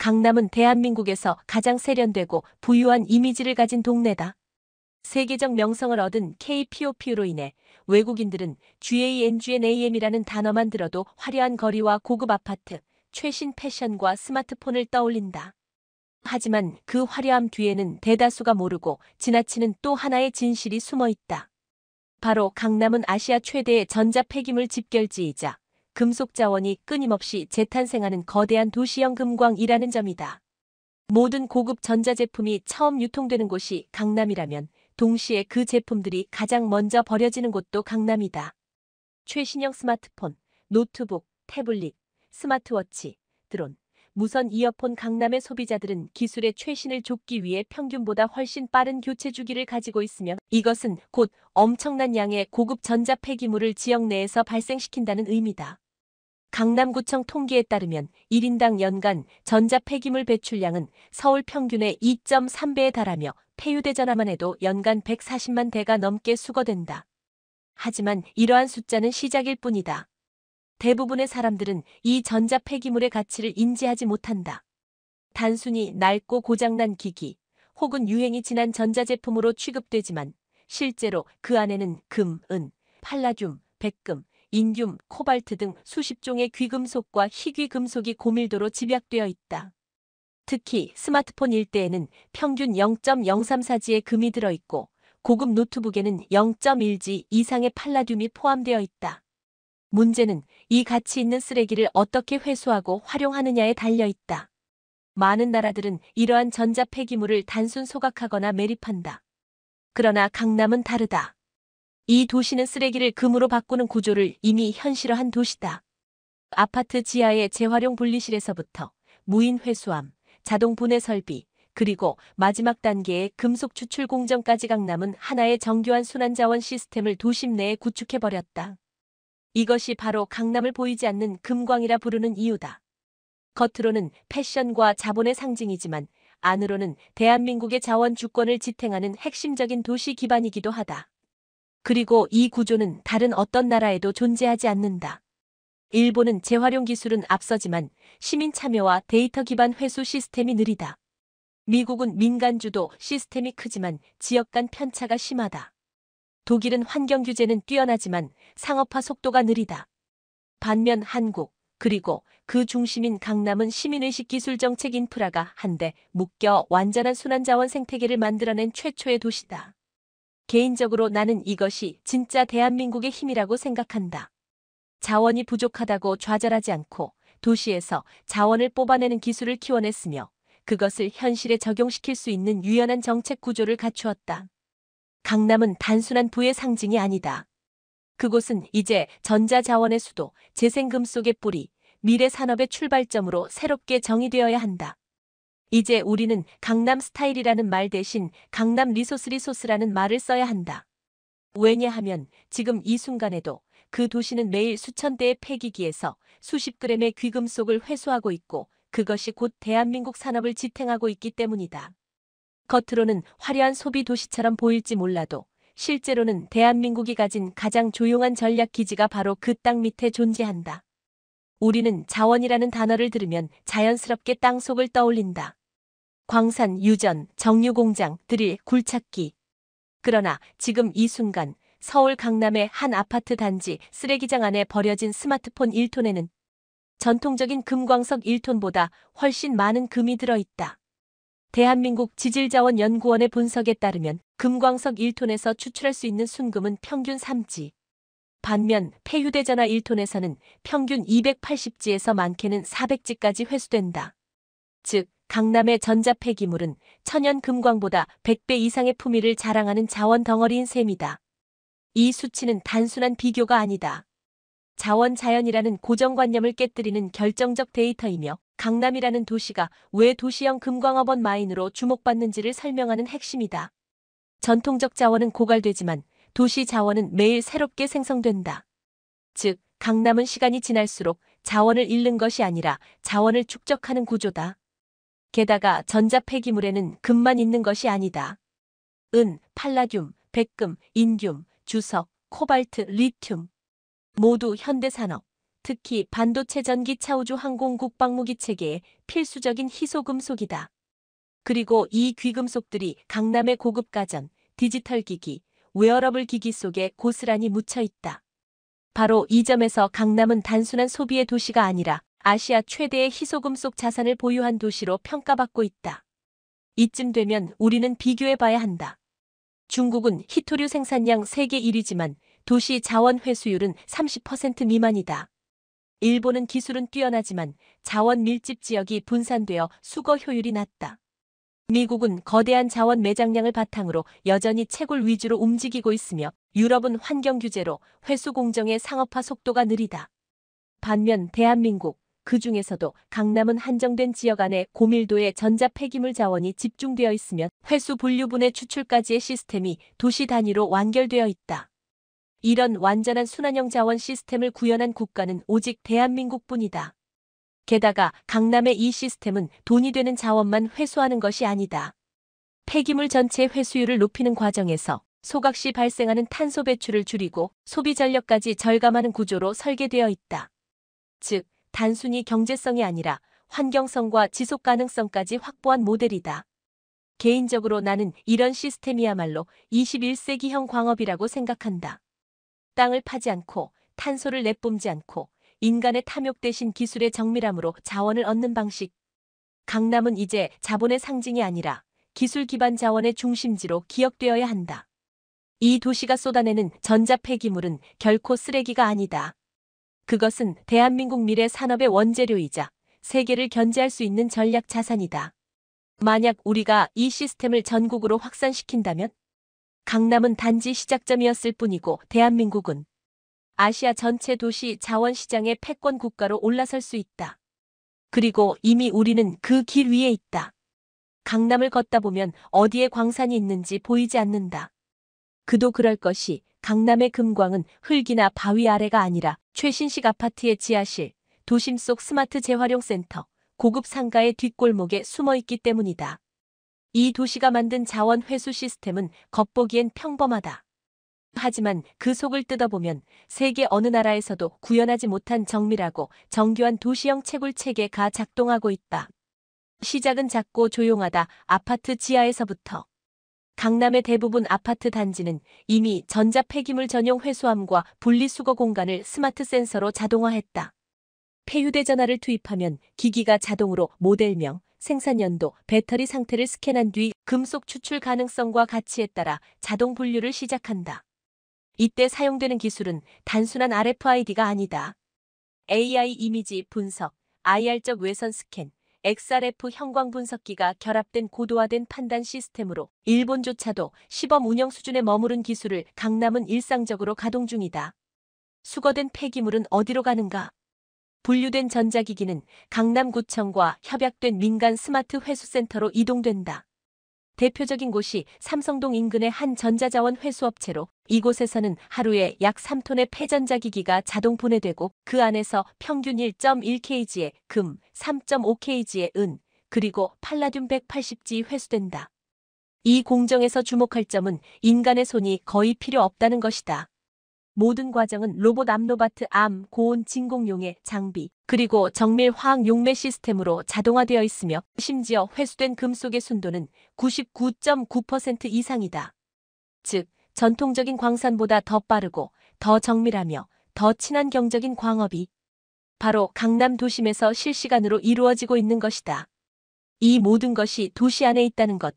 강남은 대한민국에서 가장 세련되고 부유한 이미지를 가진 동네다. 세계적 명성을 얻은 KPOP로 인해 외국인들은 GANGNAM이라는 단어만 들어도 화려한 거리와 고급 아파트, 최신 패션과 스마트폰을 떠올린다. 하지만 그 화려함 뒤에는 대다수가 모르고 지나치는 또 하나의 진실이 숨어 있다. 바로 강남은 아시아 최대의 전자 폐기물 집결지이자 금속 자원이 끊임없이 재탄생하는 거대한 도시형 금광이라는 점이다. 모든 고급 전자제품이 처음 유통되는 곳이 강남이라면 동시에 그 제품들이 가장 먼저 버려지는 곳도 강남이다. 최신형 스마트폰, 노트북, 태블릿, 스마트워치, 드론, 무선 이어폰. 강남의 소비자들은 기술의 최신을 좇기 위해 평균보다 훨씬 빠른 교체 주기를 가지고 있으며 이것은 곧 엄청난 양의 고급 전자 폐기물을 지역 내에서 발생시킨다는 의미다. 강남구청 통계에 따르면 1인당 연간 전자 폐기물 배출량은 서울 평균의 2.3배에 달하며 폐유대전화만 해도 연간 140만 대가 넘게 수거된다. 하지만 이러한 숫자는 시작일 뿐이다. 대부분의 사람들은 이 전자 폐기물의 가치를 인지하지 못한다. 단순히 낡고 고장난 기기 혹은 유행이 지난 전자제품으로 취급되지만 실제로 그 안에는 금, 은, 팔라듐, 백금, 인듐, 코발트 등 수십 종의 귀금속과 희귀금속이 고밀도로 집약되어 있다. 특히 스마트폰 일대에는 평균 0.034G의 금이 들어있고 고급 노트북에는 0.1G 이상의 팔라듐이 포함되어 있다. 문제는 이 가치 있는 쓰레기를 어떻게 회수하고 활용하느냐에 달려 있다. 많은 나라들은 이러한 전자 폐기물을 단순 소각하거나 매립한다. 그러나 강남은 다르다. 이 도시는 쓰레기를 금으로 바꾸는 구조를 이미 현실화한 도시다. 아파트 지하의 재활용 분리실에서부터 무인 회수함, 자동 분해 설비, 그리고 마지막 단계의 금속 추출 공정까지 강남은 하나의 정교한 순환자원 시스템을 도심 내에 구축해버렸다. 이것이 바로 강남을 보이지 않는 금광이라 부르는 이유다. 겉으로는 패션과 자본의 상징이지만 안으로는 대한민국의 자원 주권을 지탱하는 핵심적인 도시 기반이기도 하다. 그리고 이 구조는 다른 어떤 나라에도 존재하지 않는다. 일본은 재활용 기술은 앞서지만 시민 참여와 데이터 기반 회수 시스템이 느리다. 미국은 민간 주도 시스템이 크지만 지역 간 편차가 심하다. 독일은 환경 규제는 뛰어나지만 상업화 속도가 느리다. 반면 한국, 그리고 그 중심인 강남은 시민의식 기술 정책 인프라가 한데 묶여 완전한 순환자원 생태계를 만들어낸 최초의 도시다. 개인적으로 나는 이것이 진짜 대한민국의 힘이라고 생각한다. 자원이 부족하다고 좌절하지 않고 도시에서 자원을 뽑아내는 기술을 키워냈으며 그것을 현실에 적용시킬 수 있는 유연한 정책 구조를 갖추었다. 강남은 단순한 부의 상징이 아니다. 그곳은 이제 전자자원의 수도, 재생금속의 뿌리, 미래 산업의 출발점으로 새롭게 정의되어야 한다. 이제 우리는 강남 스타일이라는 말 대신 강남 리소스라는 말을 써야 한다. 왜냐하면 지금 이 순간에도 그 도시는 매일 수천 대의 폐기기에서 수십 그램의 귀금속을 회수하고 있고 그것이 곧 대한민국 산업을 지탱하고 있기 때문이다. 겉으로는 화려한 소비 도시처럼 보일지 몰라도 실제로는 대한민국이 가진 가장 조용한 전략 기지가 바로 그 땅 밑에 존재한다. 우리는 자원이라는 단어를 들으면 자연스럽게 땅속을 떠올린다. 광산, 유전, 정유공장, 드릴, 굴착기. 그러나 지금 이 순간 서울 강남의 한 아파트 단지 쓰레기장 안에 버려진 스마트폰 1톤에는 전통적인 금광석 1톤보다 훨씬 많은 금이 들어있다. 대한민국 지질자원연구원의 분석에 따르면 금광석 1톤에서 추출할 수 있는 순금은 평균 3G. 반면 폐휴대전화 1톤에서는 평균 280G에서 많게는 400G까지 회수된다. 즉, 강남의 전자 폐기물은 천연 금광보다 100배 이상의 품위를 자랑하는 자원 덩어리인 셈이다. 이 수치는 단순한 비교가 아니다. 자원 자연이라는 고정관념을 깨뜨리는 결정적 데이터이며 강남이라는 도시가 왜 도시형 금광업원 마인으로 주목받는지를 설명하는 핵심이다. 전통적 자원은 고갈되지만 도시 자원은 매일 새롭게 생성된다. 즉, 강남은 시간이 지날수록 자원을 잃는 것이 아니라 자원을 축적하는 구조다. 게다가 전자 폐기물에는 금만 있는 것이 아니다. 은, 팔라듐, 백금, 인듐, 주석, 코발트, 리튬 모두 현대산업, 특히 반도체 전기차 우주 항공 국방무기 체계에 필수적인 희소금속이다. 그리고 이 귀금속들이 강남의 고급 가전, 디지털 기기, 웨어러블 기기 속에 고스란히 묻혀 있다. 바로 이 점에서 강남은 단순한 소비의 도시가 아니라 아시아 최대의 희소금속 자산을 보유한 도시로 평가받고 있다. 이쯤 되면 우리는 비교해봐야 한다. 중국은 희토류 생산량 세계 1위지만 도시 자원 회수율은 30% 미만이다. 일본은 기술은 뛰어나지만 자원 밀집 지역이 분산되어 수거 효율이 낮다. 미국은 거대한 자원 매장량을 바탕으로 여전히 채굴 위주로 움직이고 있으며 유럽은 환경 규제로 회수 공정의 상업화 속도가 느리다. 반면 대한민국, 그 중에서도 강남은 한정된 지역 안에 고밀도의 전자 폐기물 자원이 집중되어 있으며 회수 분류분해 추출까지의 시스템이 도시 단위로 완결되어 있다. 이런 완전한 순환형 자원 시스템을 구현한 국가는 오직 대한민국뿐이다. 게다가 강남의 이 시스템은 돈이 되는 자원만 회수하는 것이 아니다. 폐기물 전체 회수율을 높이는 과정에서 소각시 발생하는 탄소 배출을 줄이고 소비 전력까지 절감하는 구조로 설계되어 있다. 즉, 단순히 경제성이 아니라 환경성과 지속 가능성까지 확보한 모델이다. 개인적으로 나는 이런 시스템이야말로 21세기형 광업이라고 생각한다. 땅을 파지 않고 탄소를 내뿜지 않고 인간의 탐욕 대신 기술의 정밀함으로 자원을 얻는 방식. 강남은 이제 자본의 상징이 아니라 기술 기반 자원의 중심지로 기억되어야 한다. 이 도시가 쏟아내는 전자 폐기물은 결코 쓰레기가 아니다. 그것은 대한민국 미래 산업의 원재료이자 세계를 견제할 수 있는 전략 자산이다. 만약 우리가 이 시스템을 전국으로 확산시킨다면 강남은 단지 시작점이었을 뿐이고 대한민국은 아시아 전체 도시 자원 시장의 패권 국가로 올라설 수 있다. 그리고 이미 우리는 그 길 위에 있다. 강남을 걷다 보면 어디에 광산이 있는지 보이지 않는다. 그도 그럴 것이 강남의 금광은 흙이나 바위 아래가 아니라 최신식 아파트의 지하실, 도심 속 스마트 재활용 센터, 고급 상가의 뒷골목에 숨어 있기 때문이다. 이 도시가 만든 자원 회수 시스템은 겉보기엔 평범하다. 하지만 그 속을 뜯어보면 세계 어느 나라에서도 구현하지 못한 정밀하고 정교한 도시형 채굴 체계가 작동하고 있다. 시작은 작고 조용하다. 아파트 지하에서부터. 강남의 대부분 아파트 단지는 이미 전자 폐기물 전용 회수함과 분리수거 공간을 스마트 센서로 자동화했다. 폐휴대전화를 투입하면 기기가 자동으로 모델명, 생산연도, 배터리 상태를 스캔한 뒤 금속 추출 가능성과 가치에 따라 자동 분류를 시작한다. 이때 사용되는 기술은 단순한 RFID가 아니다. AI 이미지 분석, IR적 외선 스캔, XRF 형광 분석기가 결합된 고도화된 판단 시스템으로 일본조차도 시범 운영 수준에 머무른 기술을 강남은 일상적으로 가동 중이다. 수거된 폐기물은 어디로 가는가? 분류된 전자기기는 강남구청과 협약된 민간 스마트 회수센터로 이동된다. 대표적인 곳이 삼성동 인근의 한 전자자원 회수업체로 이곳에서는 하루에 약 3톤의 폐전자기기가 자동 분해되고 그 안에서 평균 1.1kg의 금, 3.5kg의 은, 그리고 팔라듐 180G 회수된다. 이 공정에서 주목할 점은 인간의 손이 거의 필요 없다는 것이다. 모든 과정은 로봇 암로바트 암 고온 진공용의 장비, 그리고 정밀 화학 용매 시스템으로 자동화되어 있으며 심지어 회수된 금속의 순도는 99.9% 이상이다. 즉, 전통적인 광산보다 더 빠르고 더 정밀하며 더 친환경적인 광업이 바로 강남 도심에서 실시간으로 이루어지고 있는 것이다. 이 모든 것이 도시 안에 있다는 것.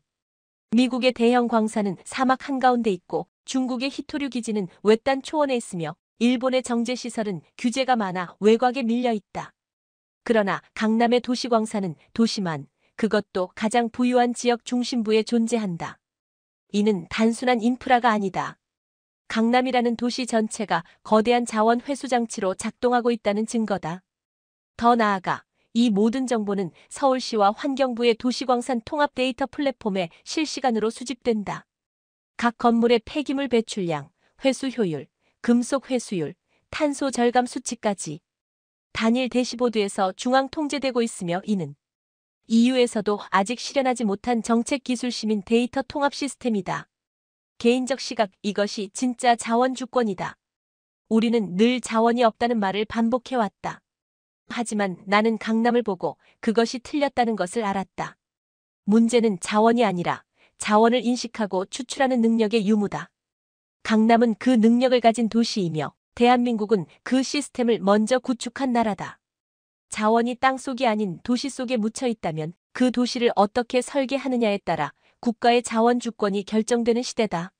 미국의 대형 광산은 사막 한가운데 있고 중국의 희토류 기지는 외딴 초원에 있으며 일본의 정제시설은 규제가 많아 외곽에 밀려 있다. 그러나 강남의 도시광산은 도시만, 그것도 가장 부유한 지역 중심부에 존재한다. 이는 단순한 인프라가 아니다. 강남이라는 도시 전체가 거대한 자원 회수 장치로 작동하고 있다는 증거다. 더 나아가 이 모든 정보는 서울시와 환경부의 도시광산 통합 데이터 플랫폼에 실시간으로 수집된다. 각 건물의 폐기물 배출량, 회수 효율, 금속 회수율, 탄소 절감 수치까지 단일 대시보드에서 중앙 통제되고 있으며 이는 EU에서도 아직 실현하지 못한 정책 기술 시민 데이터 통합 시스템이다. 개인적 시각, 이것이 진짜 자원 주권이다. 우리는 늘 자원이 없다는 말을 반복해왔다. 하지만 나는 강남을 보고 그것이 틀렸다는 것을 알았다. 문제는 자원이 아니라 자원을 인식하고 추출하는 능력의 유무다. 강남은 그 능력을 가진 도시이며 대한민국은 그 시스템을 먼저 구축한 나라다. 자원이 땅속이 아닌 도시 속에 묻혀 있다면 그 도시를 어떻게 설계하느냐에 따라 국가의 자원 주권이 결정되는 시대다.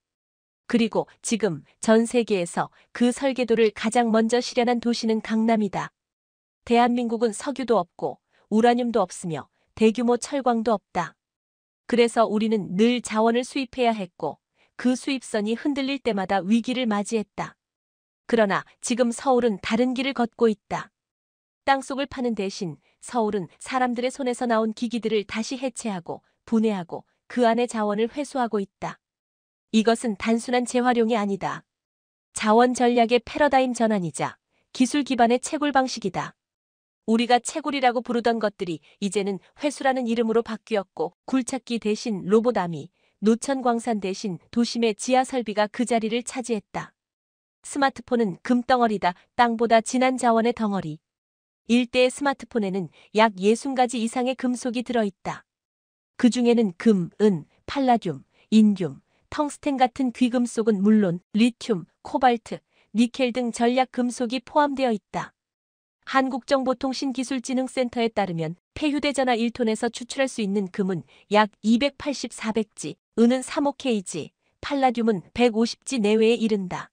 그리고 지금 전 세계에서 그 설계도를 가장 먼저 실현한 도시는 강남이다. 대한민국은 석유도 없고 우라늄도 없으며 대규모 철광도 없다. 그래서 우리는 늘 자원을 수입해야 했고 그 수입선이 흔들릴 때마다 위기를 맞이했다. 그러나 지금 서울은 다른 길을 걷고 있다. 땅속을 파는 대신 서울은 사람들의 손에서 나온 기기들을 다시 해체하고 분해하고 그 안의 자원을 회수하고 있다. 이것은 단순한 재활용이 아니다. 자원 전략의 패러다임 전환이자 기술 기반의 채굴 방식이다. 우리가 채굴이라고 부르던 것들이 이제는 회수라는 이름으로 바뀌었고 굴착기 대신 로봇암이, 노천광산 대신 도심의 지하설비가 그 자리를 차지했다. 스마트폰은 금덩어리다. 땅보다 진한 자원의 덩어리. 일대의 스마트폰에는 약 60가지 이상의 금속이 들어있다. 그 중에는 금, 은, 팔라듐, 인듐, 텅스텐 같은 귀금속은 물론 리튬, 코발트, 니켈 등 전략 금속이 포함되어 있다. 한국정보통신기술진흥센터에 따르면 폐휴대전화 1톤에서 추출할 수 있는 금은 약 280-400G, 은은 3-5kg, 팔라듐은 150G 내외에 이른다.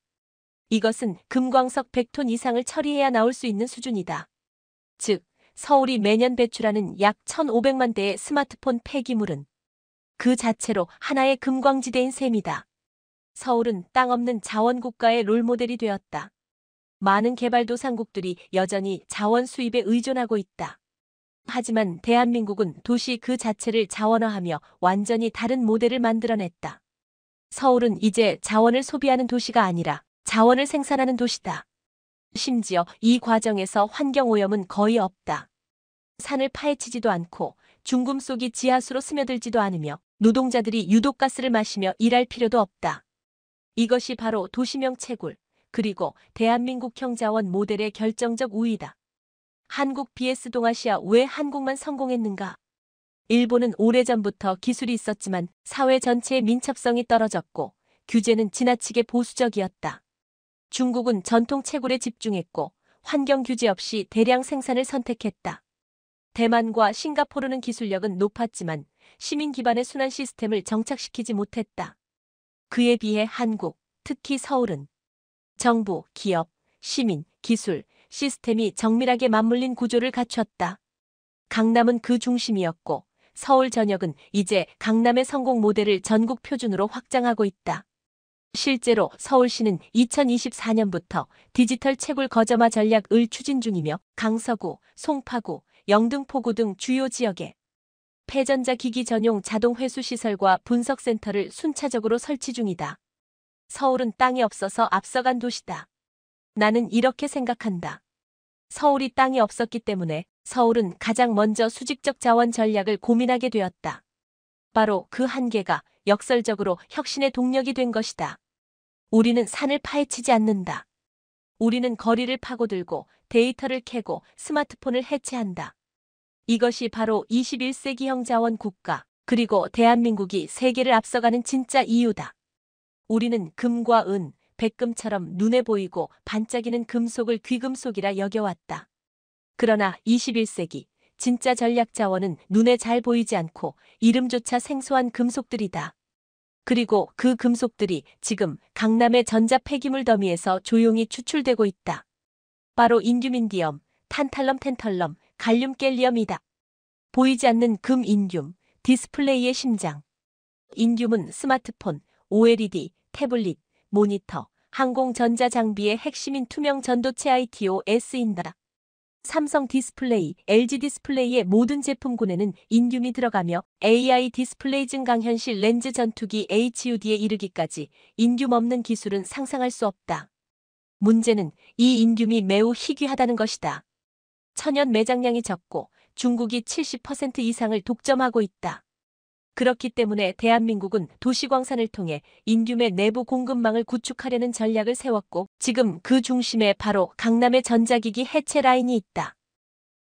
이것은 금광석 100톤 이상을 처리해야 나올 수 있는 수준이다. 즉, 서울이 매년 배출하는 약 1,500만 대의 스마트폰 폐기물은 그 자체로 하나의 금광지대인 셈이다. 서울은 땅 없는 자원국가의 롤모델이 되었다. 많은 개발도상국들이 여전히 자원 수입에 의존하고 있다. 하지만 대한민국은 도시 그 자체를 자원화하며 완전히 다른 모델을 만들어냈다. 서울은 이제 자원을 소비하는 도시가 아니라 자원을 생산하는 도시다. 심지어 이 과정에서 환경오염은 거의 없다. 산을 파헤치지도 않고 중금속이 지하수로 스며들지도 않으며 노동자들이 유독가스를 마시며 일할 필요도 없다. 이것이 바로 도시명 채굴, 그리고 대한민국형 자원 모델의 결정적 우위다. 한국 vs 동아시아. 왜 한국만 성공했는가? 일본은 오래전부터 기술이 있었지만 사회 전체의 민첩성이 떨어졌고 규제는 지나치게 보수적이었다. 중국은 전통 채굴에 집중했고 환경 규제 없이 대량 생산을 선택했다. 대만과 싱가포르는 기술력은 높았지만 시민 기반의 순환 시스템을 정착시키지 못했다. 그에 비해 한국, 특히 서울은 정부, 기업, 시민, 기술, 시스템이 정밀하게 맞물린 구조를 갖췄다. 강남은 그 중심이었고 서울 전역은 이제 강남의 성공 모델을 전국 표준으로 확장하고 있다. 실제로 서울시는 2024년부터 디지털 채굴 거점화 전략을 추진 중이며 강서구, 송파구, 영등포구 등 주요 지역에 폐전자 기기 전용 자동 회수 시설과 분석센터를 순차적으로 설치 중이다. 서울은 땅이 없어서 앞서간 도시다. 나는 이렇게 생각한다. 서울이 땅이 없었기 때문에 서울은 가장 먼저 수직적 자원 전략을 고민하게 되었다. 바로 그 한계가 역설적으로 혁신의 동력이 된 것이다. 우리는 산을 파헤치지 않는다. 우리는 거리를 파고들고 데이터를 캐고 스마트폰을 해체한다. 이것이 바로 21세기형 자원 국가, 그리고 대한민국이 세계를 앞서가는 진짜 이유다. 우리는 금과 은, 백금처럼 눈에 보이고 반짝이는 금속을 귀금속이라 여겨왔다. 그러나 21세기, 진짜 전략 자원은 눈에 잘 보이지 않고 이름조차 생소한 금속들이다. 그리고 그 금속들이 지금 강남의 전자 폐기물 더미에서 조용히 추출되고 있다. 바로 인듐인디엄, 탄탈럼 텐털럼, 갈륨 갤리엄이다. 보이지 않는 금 인듐, 디스플레이의 심장. 인듐은 스마트폰, OLED, 태블릿, 모니터, 항공 전자 장비의 핵심인 투명 전도체 ITOS인다. 삼성 디스플레이, LG 디스플레이의 모든 제품군에는 인듐이 들어가며 AI 디스플레이 증강현실 렌즈 전투기 HUD에 이르기까지 인듐 없는 기술은 상상할 수 없다. 문제는 이 인듐이 매우 희귀하다는 것이다. 천연 매장량이 적고 중국이 70% 이상을 독점하고 있다. 그렇기 때문에 대한민국은 도시광산을 통해 인듐의 내부 공급망을 구축하려는 전략을 세웠고 지금 그 중심에 바로 강남의 전자기기 해체 라인이 있다.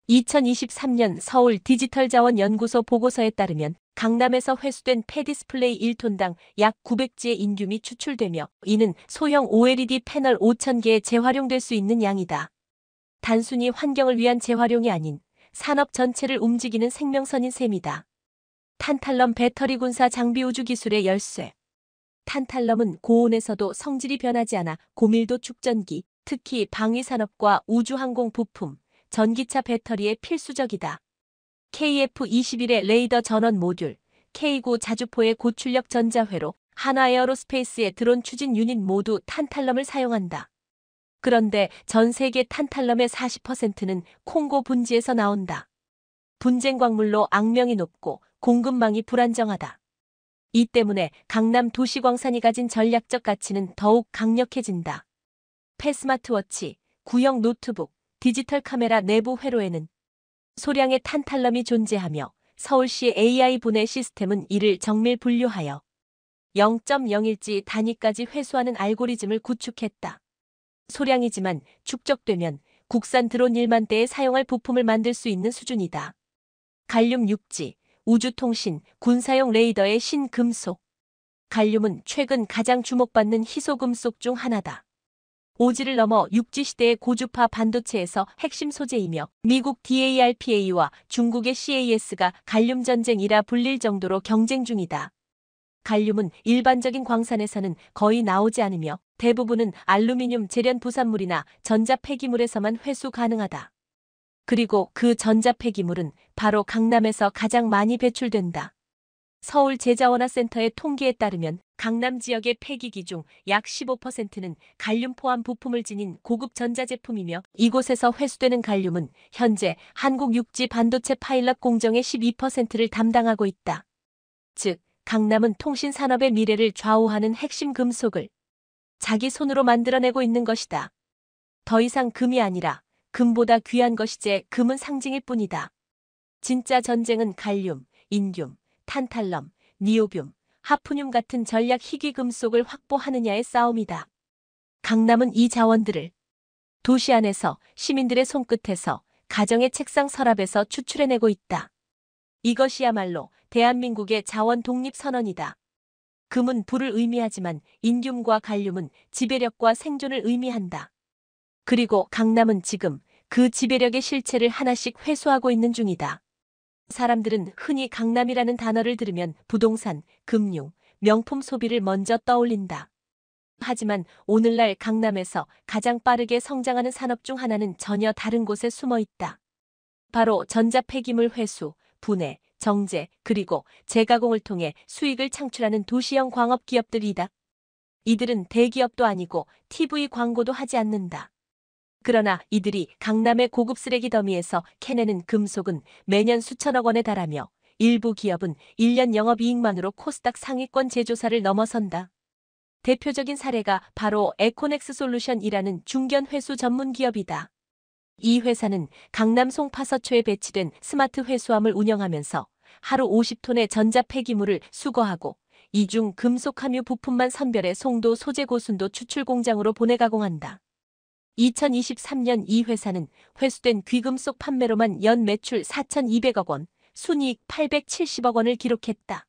2023년 서울 디지털자원연구소 보고서에 따르면 강남에서 회수된 폐디스플레이 1톤당 약 900지의 인듐이 추출되며 이는 소형 OLED 패널 5,000개에 재활용될 수 있는 양이다. 단순히 환경을 위한 재활용이 아닌 산업 전체를 움직이는 생명선인 셈이다. 탄탈럼 배터리 군사 장비 우주 기술의 열쇠. 탄탈럼은 고온에서도 성질이 변하지 않아 고밀도 축전기, 특히 방위산업과 우주항공 부품, 전기차 배터리에 필수적이다. KF-21의 레이더 전원 모듈, K9 자주포의 고출력 전자회로, 한화에어로스페이스의 드론 추진 유닛 모두 탄탈럼을 사용한다. 그런데 전 세계 탄탈럼의 40%는 콩고 분지에서 나온다. 분쟁 광물로 악명이 높고 공급망이 불안정하다. 이 때문에 강남 도시광산이 가진 전략적 가치는 더욱 강력해진다. 폐스마트워치, 구형 노트북, 디지털 카메라 내부 회로에는 소량의 탄탈럼이 존재하며 서울시 AI 분해 시스템은 이를 정밀 분류하여 0.01지 단위까지 회수하는 알고리즘을 구축했다. 소량이지만 축적되면 국산 드론 1만 대에 사용할 부품을 만들 수 있는 수준이다. 갈륨 6지, 우주통신, 군사용 레이더의 신금속. 갈륨은 최근 가장 주목받는 희소금속 중 하나다. 5지를 넘어 6지 시대의 고주파 반도체에서 핵심 소재이며 미국 DARPA와 중국의 CAS가 갈륨 전쟁이라 불릴 정도로 경쟁 중이다. 갈륨은 일반적인 광산에서는 거의 나오지 않으며 대부분은 알루미늄 재련 부산물이나 전자 폐기물에서만 회수 가능하다. 그리고 그 전자 폐기물은 바로 강남에서 가장 많이 배출된다. 서울제자원화센터의 통계에 따르면 강남 지역의 폐기기 중 약 15%는 갈륨 포함 부품을 지닌 고급 전자제품이며 이곳에서 회수되는 갈륨은 현재 한국 6지 반도체 파일럿 공정의 12%를 담당하고 있다. 즉, 강남은 통신산업의 미래를 좌우하는 핵심 금속을 자기 손으로 만들어내고 있는 것이다. 더 이상 금이 아니라 금보다 귀한 것이제 금은 상징일 뿐이다. 진짜 전쟁은 갈륨, 인듐, 탄탈럼, 니오뷴, 하프늄 같은 전략 희귀 금속을 확보하느냐의 싸움이다. 강남은 이 자원들을 도시 안에서 시민들의 손끝에서 가정의 책상 서랍에서 추출해내고 있다. 이것이야말로 대한민국의 자원 독립 선언이다. 금은 불을 의미하지만 인듐과 갈륨은 지배력과 생존을 의미한다. 그리고 강남은 지금 그 지배력의 실체를 하나씩 회수하고 있는 중이다. 사람들은 흔히 강남이라는 단어를 들으면 부동산, 금융, 명품 소비를 먼저 떠올린다. 하지만 오늘날 강남에서 가장 빠르게 성장하는 산업 중 하나는 전혀 다른 곳에 숨어 있다. 바로 전자폐기물 회수, 분해, 정제, 그리고 재가공을 통해 수익을 창출하는 도시형 광업 기업들이다. 이들은 대기업도 아니고 TV 광고도 하지 않는다. 그러나 이들이 강남의 고급 쓰레기 더미에서 캐내는 금속은 매년 수천억 원에 달하며 일부 기업은 1년 영업이익만으로 코스닥 상위권 제조사를 넘어선다. 대표적인 사례가 바로 에코넥스 솔루션이라는 중견 회수 전문 기업이다. 이 회사는 강남 송파서초에 배치된 스마트 회수함을 운영하면서 하루 50톤의 전자 폐기물을 수거하고 이중 금속 함유 부품만 선별해 송도 소재 고순도 추출 공장으로 보내 가공한다. 2023년 이 회사는 회수된 귀금속 판매로만 연 매출 4,200억 원, 순이익 870억 원을 기록했다.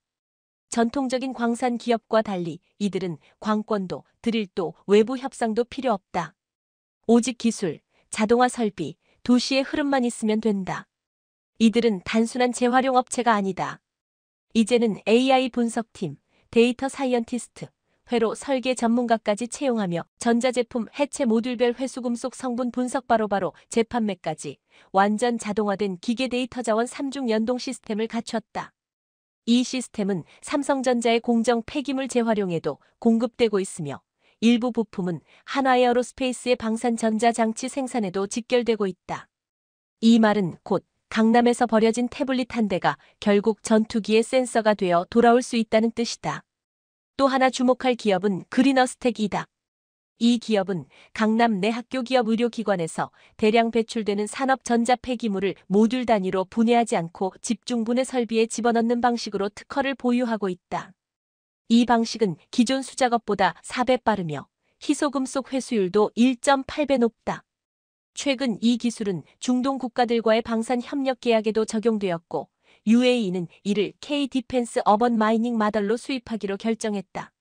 전통적인 광산 기업과 달리 이들은 관권도, 드릴도, 외부 협상도 필요 없다. 오직 기술, 자동화 설비, 도시의 흐름만 있으면 된다. 이들은 단순한 재활용 업체가 아니다. 이제는 AI 분석팀, 데이터 사이언티스트, 회로 설계 전문가까지 채용하며 전자제품 해체 모듈별 회수금속 성분 분석 바로바로 재판매까지 완전 자동화된 기계 데이터 자원 3중 연동 시스템을 갖췄다. 이 시스템은 삼성전자의 공정 폐기물 재활용에도 공급되고 있으며 일부 부품은 한화에어로스페이스의 방산 전자장치 생산에도 직결되고 있다. 이 말은 곧 강남에서 버려진 태블릿 한 대가 결국 전투기의 센서가 되어 돌아올 수 있다는 뜻이다. 또 하나 주목할 기업은 그린어스텍이다. 이 기업은 강남 내 학교 기업 의료기관에서 대량 배출되는 산업 전자 폐기물을 모듈 단위로 분해하지 않고 집중 분해 설비에 집어넣는 방식으로 특허를 보유하고 있다. 이 방식은 기존 수작업보다 4배 빠르며 희소금속 회수율도 1.8배 높다. 최근 이 기술은 중동 국가들과의 방산 협력 계약에도 적용되었고 UAE는 이를 K-디펜스 어번 마이닝 마더로 수입하기로 결정했다.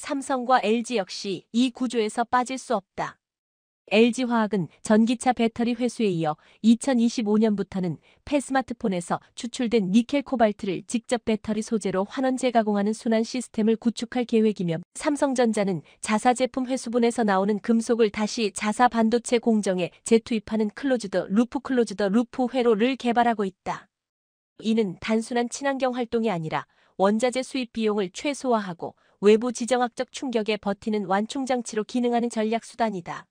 삼성과 LG 역시 이 구조에서 빠질 수 없다. LG화학은 전기차 배터리 회수에 이어 2025년부터는 폐스마트폰에서 추출된 니켈 코발트를 직접 배터리 소재로 환원 재가공하는 순환 시스템을 구축할 계획이며 삼성전자는 자사 제품 회수분에서 나오는 금속을 다시 자사 반도체 공정에 재투입하는 클로즈드 루프 회로를 개발하고 있다. 이는 단순한 친환경 활동이 아니라 원자재 수입 비용을 최소화하고 외부 지정학적 충격에 버티는 완충장치로 기능하는 전략 수단이다.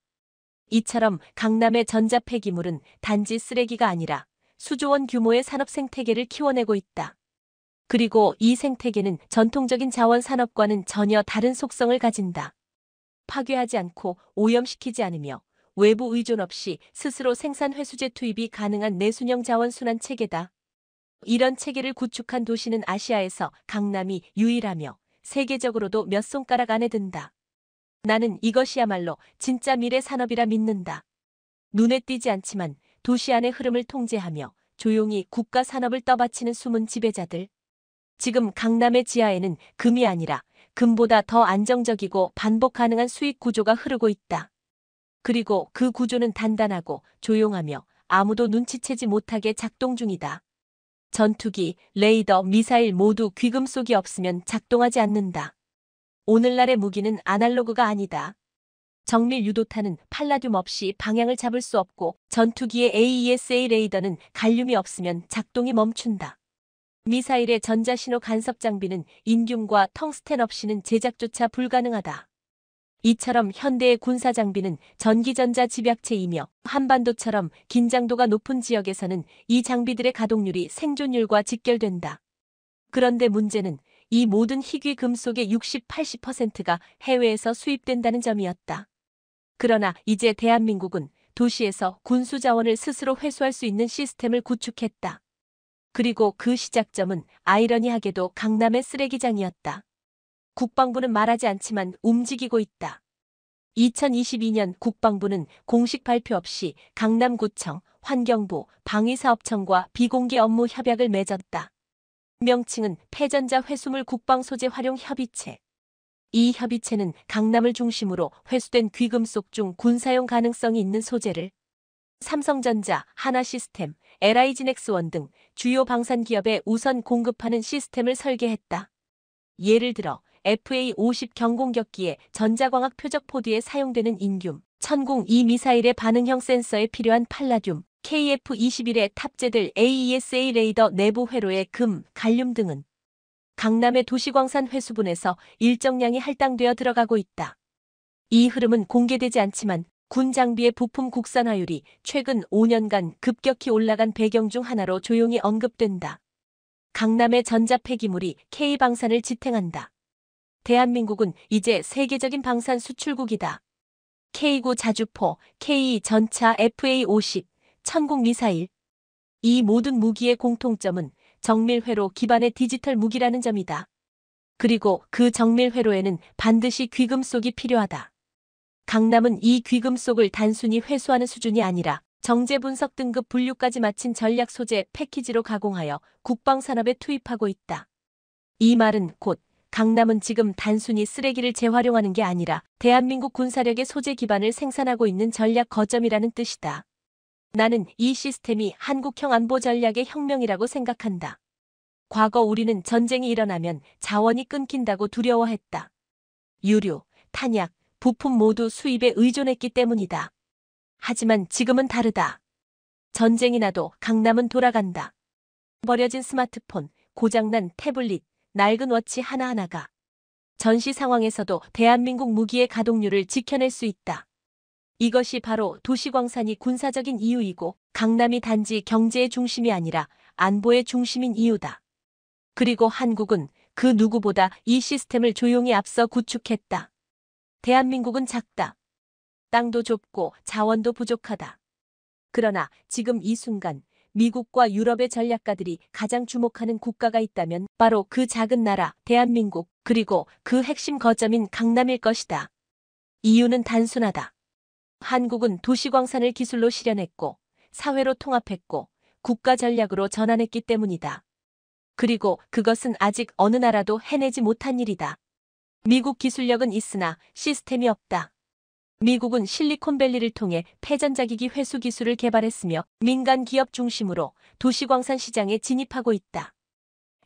이처럼 강남의 전자 폐기물은 단지 쓰레기가 아니라 수조원 규모의 산업 생태계를 키워내고 있다. 그리고 이 생태계는 전통적인 자원 산업과는 전혀 다른 속성을 가진다. 파괴하지 않고 오염시키지 않으며 외부 의존 없이 스스로 생산 회수재 투입이 가능한 내순형 자원 순환 체계다. 이런 체계를 구축한 도시는 아시아에서 강남이 유일하며 세계적으로도 몇 손가락 안에 든다. 나는 이것이야말로 진짜 미래 산업이라 믿는다. 눈에 띄지 않지만 도시 안의 흐름을 통제하며 조용히 국가 산업을 떠받치는 숨은 지배자들. 지금 강남의 지하에는 금이 아니라 금보다 더 안정적이고 반복 가능한 수익 구조가 흐르고 있다. 그리고 그 구조는 단단하고 조용하며 아무도 눈치채지 못하게 작동 중이다. 전투기, 레이더, 미사일 모두 귀금속이 없으면 작동하지 않는다. 오늘날의 무기는 아날로그가 아니다. 정밀 유도탄은 팔라듐 없이 방향을 잡을 수 없고 전투기의 AESA 레이더는 갈륨이 없으면 작동이 멈춘다. 미사일의 전자신호 간섭 장비는 인듐과 텅스텐 없이는 제작조차 불가능하다. 이처럼 현대의 군사 장비는 전기전자 집약체이며 한반도처럼 긴장도가 높은 지역에서는 이 장비들의 가동률이 생존율과 직결된다. 그런데 문제는 이 모든 희귀 금속의 60-80%가 해외에서 수입된다는 점이었다. 그러나 이제 대한민국은 도시에서 군수 자원을 스스로 회수할 수 있는 시스템을 구축했다. 그리고 그 시작점은 아이러니하게도 강남의 쓰레기장이었다. 국방부는 말하지 않지만 움직이고 있다. 2022년 국방부는 공식 발표 없이 강남구청, 환경부, 방위사업청과 비공개 업무 협약을 맺었다. 명칭은 폐전자 회수물 국방 소재 활용 협의체. 이 협의체는 강남을 중심으로 회수된 귀금속 중 군사용 가능성이 있는 소재를 삼성전자, 하나시스템, LI진엑스원 등 주요 방산 기업에 우선 공급하는 시스템을 설계했다. 예를 들어 FA-50 경공격기에 전자광학 표적 포드에 사용되는 인듐, 천궁-2 미사일의 반응형 센서에 필요한 팔라듐, KF-21에 탑재될 AESA 레이더 내부 회로의 금, 갈륨 등은 강남의 도시광산 회수분에서 일정량이 할당되어 들어가고 있다. 이 흐름은 공개되지 않지만 군 장비의 부품 국산화율이 최근 5년간 급격히 올라간 배경 중 하나로 조용히 언급된다. 강남의 전자 폐기물이 K방산을 지탱한다. 대한민국은 이제 세계적인 방산 수출국이다. K9 자주포, K2 전차 FA-50, 천궁 미사일. 이 모든 무기의 공통점은 정밀회로 기반의 디지털 무기라는 점이다. 그리고 그 정밀회로에는 반드시 귀금속이 필요하다. 강남은 이 귀금속을 단순히 회수하는 수준이 아니라 정제분석 등급 분류까지 마친 전략 소재 패키지로 가공하여 국방산업에 투입하고 있다. 이 말은 곧 강남은 지금 단순히 쓰레기를 재활용하는 게 아니라 대한민국 군사력의 소재 기반을 생산하고 있는 전략 거점이라는 뜻이다. 나는 이 시스템이 한국형 안보 전략의 혁명이라고 생각한다. 과거 우리는 전쟁이 일어나면 자원이 끊긴다고 두려워했다. 유류, 탄약, 부품 모두 수입에 의존했기 때문이다. 하지만 지금은 다르다. 전쟁이 나도 강남은 돌아간다. 버려진 스마트폰, 고장난 태블릿, 낡은 워치 하나하나가 전시 상황에서도 대한민국 무기의 가동률을 지켜낼 수 있다. 이것이 바로 도시광산이 군사적인 이유이고 강남이 단지 경제의 중심이 아니라 안보의 중심인 이유다. 그리고 한국은 그 누구보다 이 시스템을 조용히 앞서 구축했다. 대한민국은 작다. 땅도 좁고 자원도 부족하다. 그러나 지금 이 순간 미국과 유럽의 전략가들이 가장 주목하는 국가가 있다면 바로 그 작은 나라 대한민국, 그리고 그 핵심 거점인 강남일 것이다. 이유는 단순하다. 한국은 도시광산을 기술로 실현했고 사회로 통합했고 국가 전략으로 전환했기 때문이다. 그리고 그것은 아직 어느 나라도 해내지 못한 일이다. 미국 기술력은 있으나 시스템이 없다. 미국은 실리콘밸리를 통해 패전자기기 회수 기술을 개발했으며 민간 기업 중심으로 도시광산 시장에 진입하고 있다.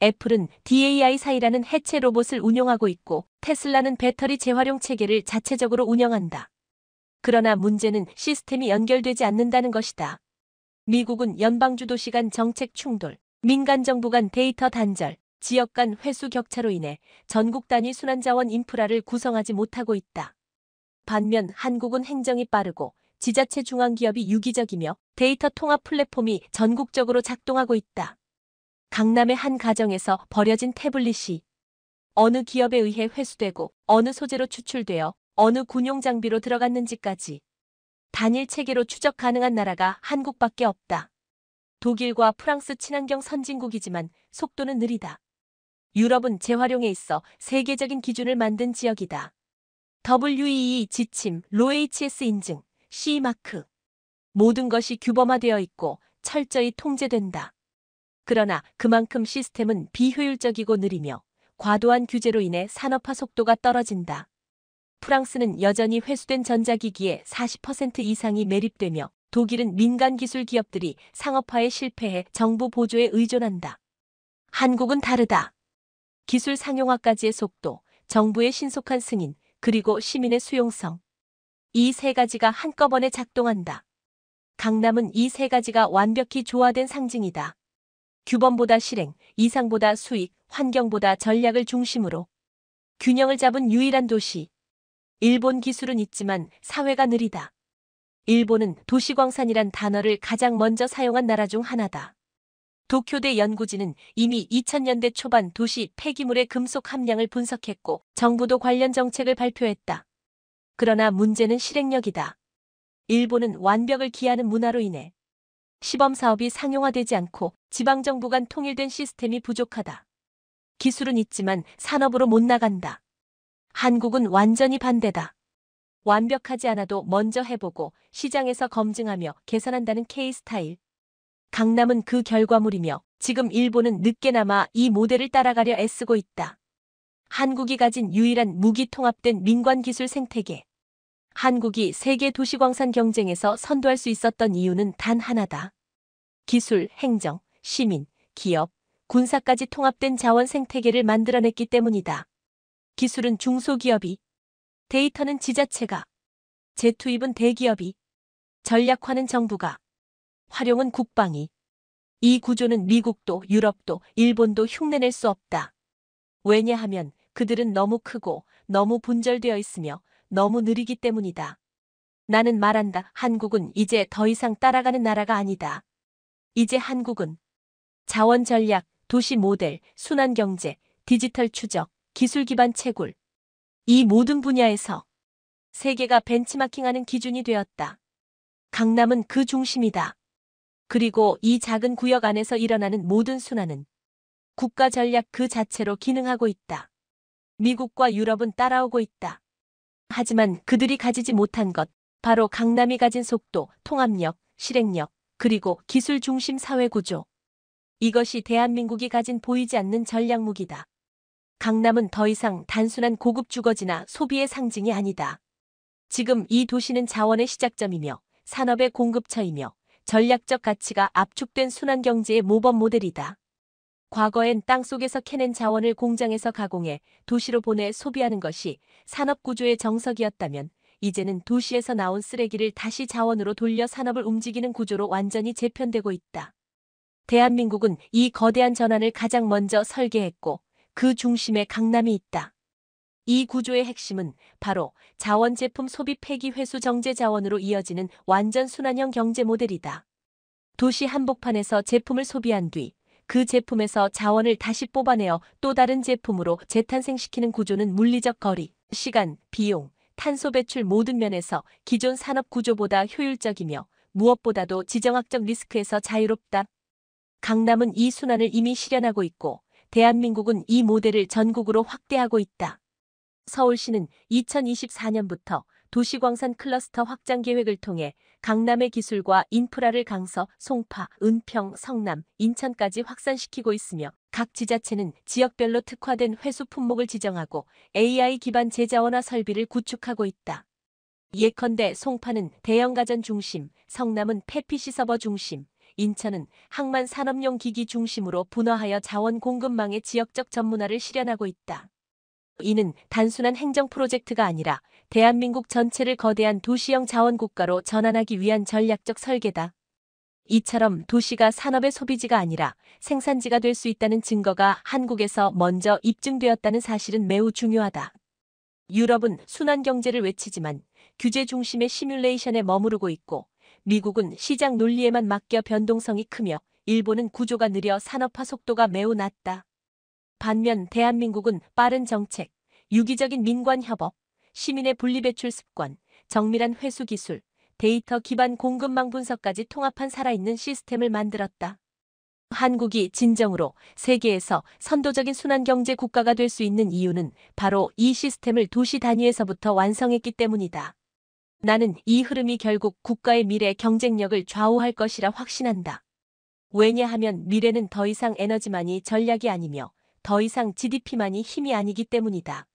애플은 DAI-4이라는 해체 로봇을 운용하고 있고 테슬라는 배터리 재활용 체계를 자체적으로 운영한다. 그러나 문제는 시스템이 연결되지 않는다는 것이다. 미국은 연방주 도시 간 정책 충돌, 민간 정부 간 데이터 단절, 지역 간 회수 격차로 인해 전국 단위 순환자원 인프라를 구성하지 못하고 있다. 반면 한국은 행정이 빠르고 지자체 중앙기업이 유기적이며 데이터 통합 플랫폼이 전국적으로 작동하고 있다. 강남의 한 가정에서 버려진 태블릿이 어느 기업에 의해 회수되고 어느 소재로 추출되어 어느 군용 장비로 들어갔는지까지 단일 체계로 추적 가능한 나라가 한국밖에 없다. 독일과 프랑스 친환경 선진국이지만 속도는 느리다. 유럽은 재활용에 있어 세계적인 기준을 만든 지역이다. WEE 지침, RoHS 인증, CE 마크. 모든 것이 규범화되어 있고 철저히 통제된다. 그러나 그만큼 시스템은 비효율적이고 느리며 과도한 규제로 인해 산업화 속도가 떨어진다. 프랑스는 여전히 회수된 전자기기의 40% 이상이 매립되며 독일은 민간 기술 기업들이 상업화에 실패해 정부 보조에 의존한다. 한국은 다르다. 기술 상용화까지의 속도, 정부의 신속한 승인, 그리고 시민의 수용성. 이 세 가지가 한꺼번에 작동한다. 강남은 이 세 가지가 완벽히 조화된 상징이다. 규범보다 실행, 이상보다 수익, 환경보다 전략을 중심으로 균형을 잡은 유일한 도시. 일본 기술은 있지만 사회가 느리다. 일본은 도시광산이란 단어를 가장 먼저 사용한 나라 중 하나다. 도쿄대 연구진은 이미 2000년대 초반 도시 폐기물의 금속 함량을 분석했고 정부도 관련 정책을 발표했다. 그러나 문제는 실행력이다. 일본은 완벽을 기하는 문화로 인해 시범 사업이 상용화되지 않고 지방정부 간 통일된 시스템이 부족하다. 기술은 있지만 산업으로 못 나간다. 한국은 완전히 반대다. 완벽하지 않아도 먼저 해보고 시장에서 검증하며 개선한다는 K스타일. 강남은 그 결과물이며 지금 일본은 늦게나마 이 모델을 따라가려 애쓰고 있다. 한국이 가진 유일한 무기 통합된 민관 기술 생태계. 한국이 세계 도시광산 경쟁에서 선도할 수 있었던 이유는 단 하나다. 기술, 행정, 시민, 기업, 군사까지 통합된 자원 생태계를 만들어냈기 때문이다. 기술은 중소기업이, 데이터는 지자체가, 재투입은 대기업이, 전략화는 정부가, 활용은 국방이. 이 구조는 미국도 유럽도 일본도 흉내낼 수 없다. 왜냐하면 그들은 너무 크고 너무 분절되어 있으며 너무 느리기 때문이다. 나는 말한다. 한국은 이제 더 이상 따라가는 나라가 아니다. 이제 한국은 자원 전략, 도시 모델, 순환경제, 디지털 추적, 기술 기반 채굴. 이 모든 분야에서 세계가 벤치마킹하는 기준이 되었다. 강남은 그 중심이다. 그리고 이 작은 구역 안에서 일어나는 모든 순환은 국가 전략 그 자체로 기능하고 있다. 미국과 유럽은 따라오고 있다. 하지만 그들이 가지지 못한 것, 바로 강남이 가진 속도, 통합력, 실행력, 그리고 기술 중심 사회 구조. 이것이 대한민국이 가진 보이지 않는 전략 무기다. 강남은 더 이상 단순한 고급 주거지나 소비의 상징이 아니다. 지금 이 도시는 자원의 시작점이며 산업의 공급처이며 전략적 가치가 압축된 순환경제의 모범 모델이다. 과거엔 땅속에서 캐낸 자원을 공장에서 가공해 도시로 보내 소비하는 것이 산업구조의 정석이었다면 이제는 도시에서 나온 쓰레기를 다시 자원으로 돌려 산업을 움직이는 구조로 완전히 재편되고 있다. 대한민국은 이 거대한 전환을 가장 먼저 설계했고 그 중심에 강남이 있다. 이 구조의 핵심은 바로 자원 제품 소비 폐기 회수 정제 자원으로 이어지는 완전 순환형 경제 모델이다. 도시 한복판에서 제품을 소비한 뒤 그 제품에서 자원을 다시 뽑아내어 또 다른 제품으로 재탄생시키는 구조는 물리적 거리, 시간, 비용, 탄소 배출 모든 면에서 기존 산업 구조보다 효율적이며 무엇보다도 지정학적 리스크에서 자유롭다. 강남은 이 순환을 이미 실현하고 있고 대한민국은 이 모델을 전국으로 확대하고 있다. 서울시는 2024년부터 도시광산 클러스터 확장 계획을 통해 강남의 기술과 인프라를 강서, 송파, 은평, 성남, 인천까지 확산시키고 있으며 각 지자체는 지역별로 특화된 회수 품목을 지정하고 AI 기반 제자원화 설비를 구축하고 있다. 예컨대 송파는 대형가전 중심, 성남은 폐PC 서버 중심, 인천은 항만 산업용 기기 중심으로 분화하여 자원 공급망의 지역적 전문화를 실현하고 있다. 이는 단순한 행정 프로젝트가 아니라 대한민국 전체를 거대한 도시형 자원국가로 전환하기 위한 전략적 설계다. 이처럼 도시가 산업의 소비지가 아니라 생산지가 될 수 있다는 증거가 한국에서 먼저 입증되었다는 사실은 매우 중요하다. 유럽은 순환경제를 외치지만 규제 중심의 시뮬레이션에 머무르고 있고 미국은 시장 논리에만 맡겨 변동성이 크며 일본은 구조가 느려 산업화 속도가 매우 낮다. 반면 대한민국은 빠른 정책, 유기적인 민관 협업, 시민의 분리배출 습관, 정밀한 회수 기술, 데이터 기반 공급망 분석까지 통합한 살아있는 시스템을 만들었다. 한국이 진정으로 세계에서 선도적인 순환경제 국가가 될 수 있는 이유는 바로 이 시스템을 도시 단위에서부터 완성했기 때문이다. 나는 이 흐름이 결국 국가의 미래 경쟁력을 좌우할 것이라 확신한다. 왜냐하면 미래는 더 이상 에너지만이 전략이 아니며 더 이상 GDP만이 힘이 아니기 때문이다.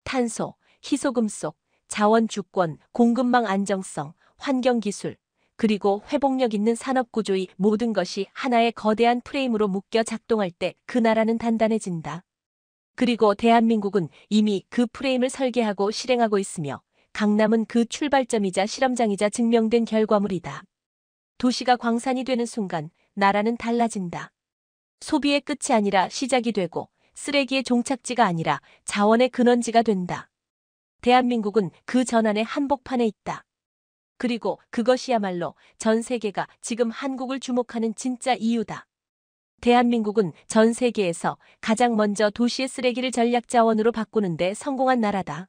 탄소, 희소금속, 자원 주권, 공급망 안정성, 환경기술, 그리고 회복력 있는 산업구조의 모든 것이 하나의 거대한 프레임으로 묶여 작동할 때 그 나라는 단단해진다. 그리고 대한민국은 이미 그 프레임을 설계하고 실행하고 있으며 강남은 그 출발점이자 실험장이자 증명된 결과물이다. 도시가 광산이 되는 순간 나라는 달라진다. 소비의 끝이 아니라 시작이 되고 쓰레기의 종착지가 아니라 자원의 근원지가 된다. 대한민국은 그 전환의 한복판에 있다. 그리고 그것이야말로 전 세계가 지금 한국을 주목하는 진짜 이유다. 대한민국은 전 세계에서 가장 먼저 도시의 쓰레기를 전략 자원으로 바꾸는 데 성공한 나라다.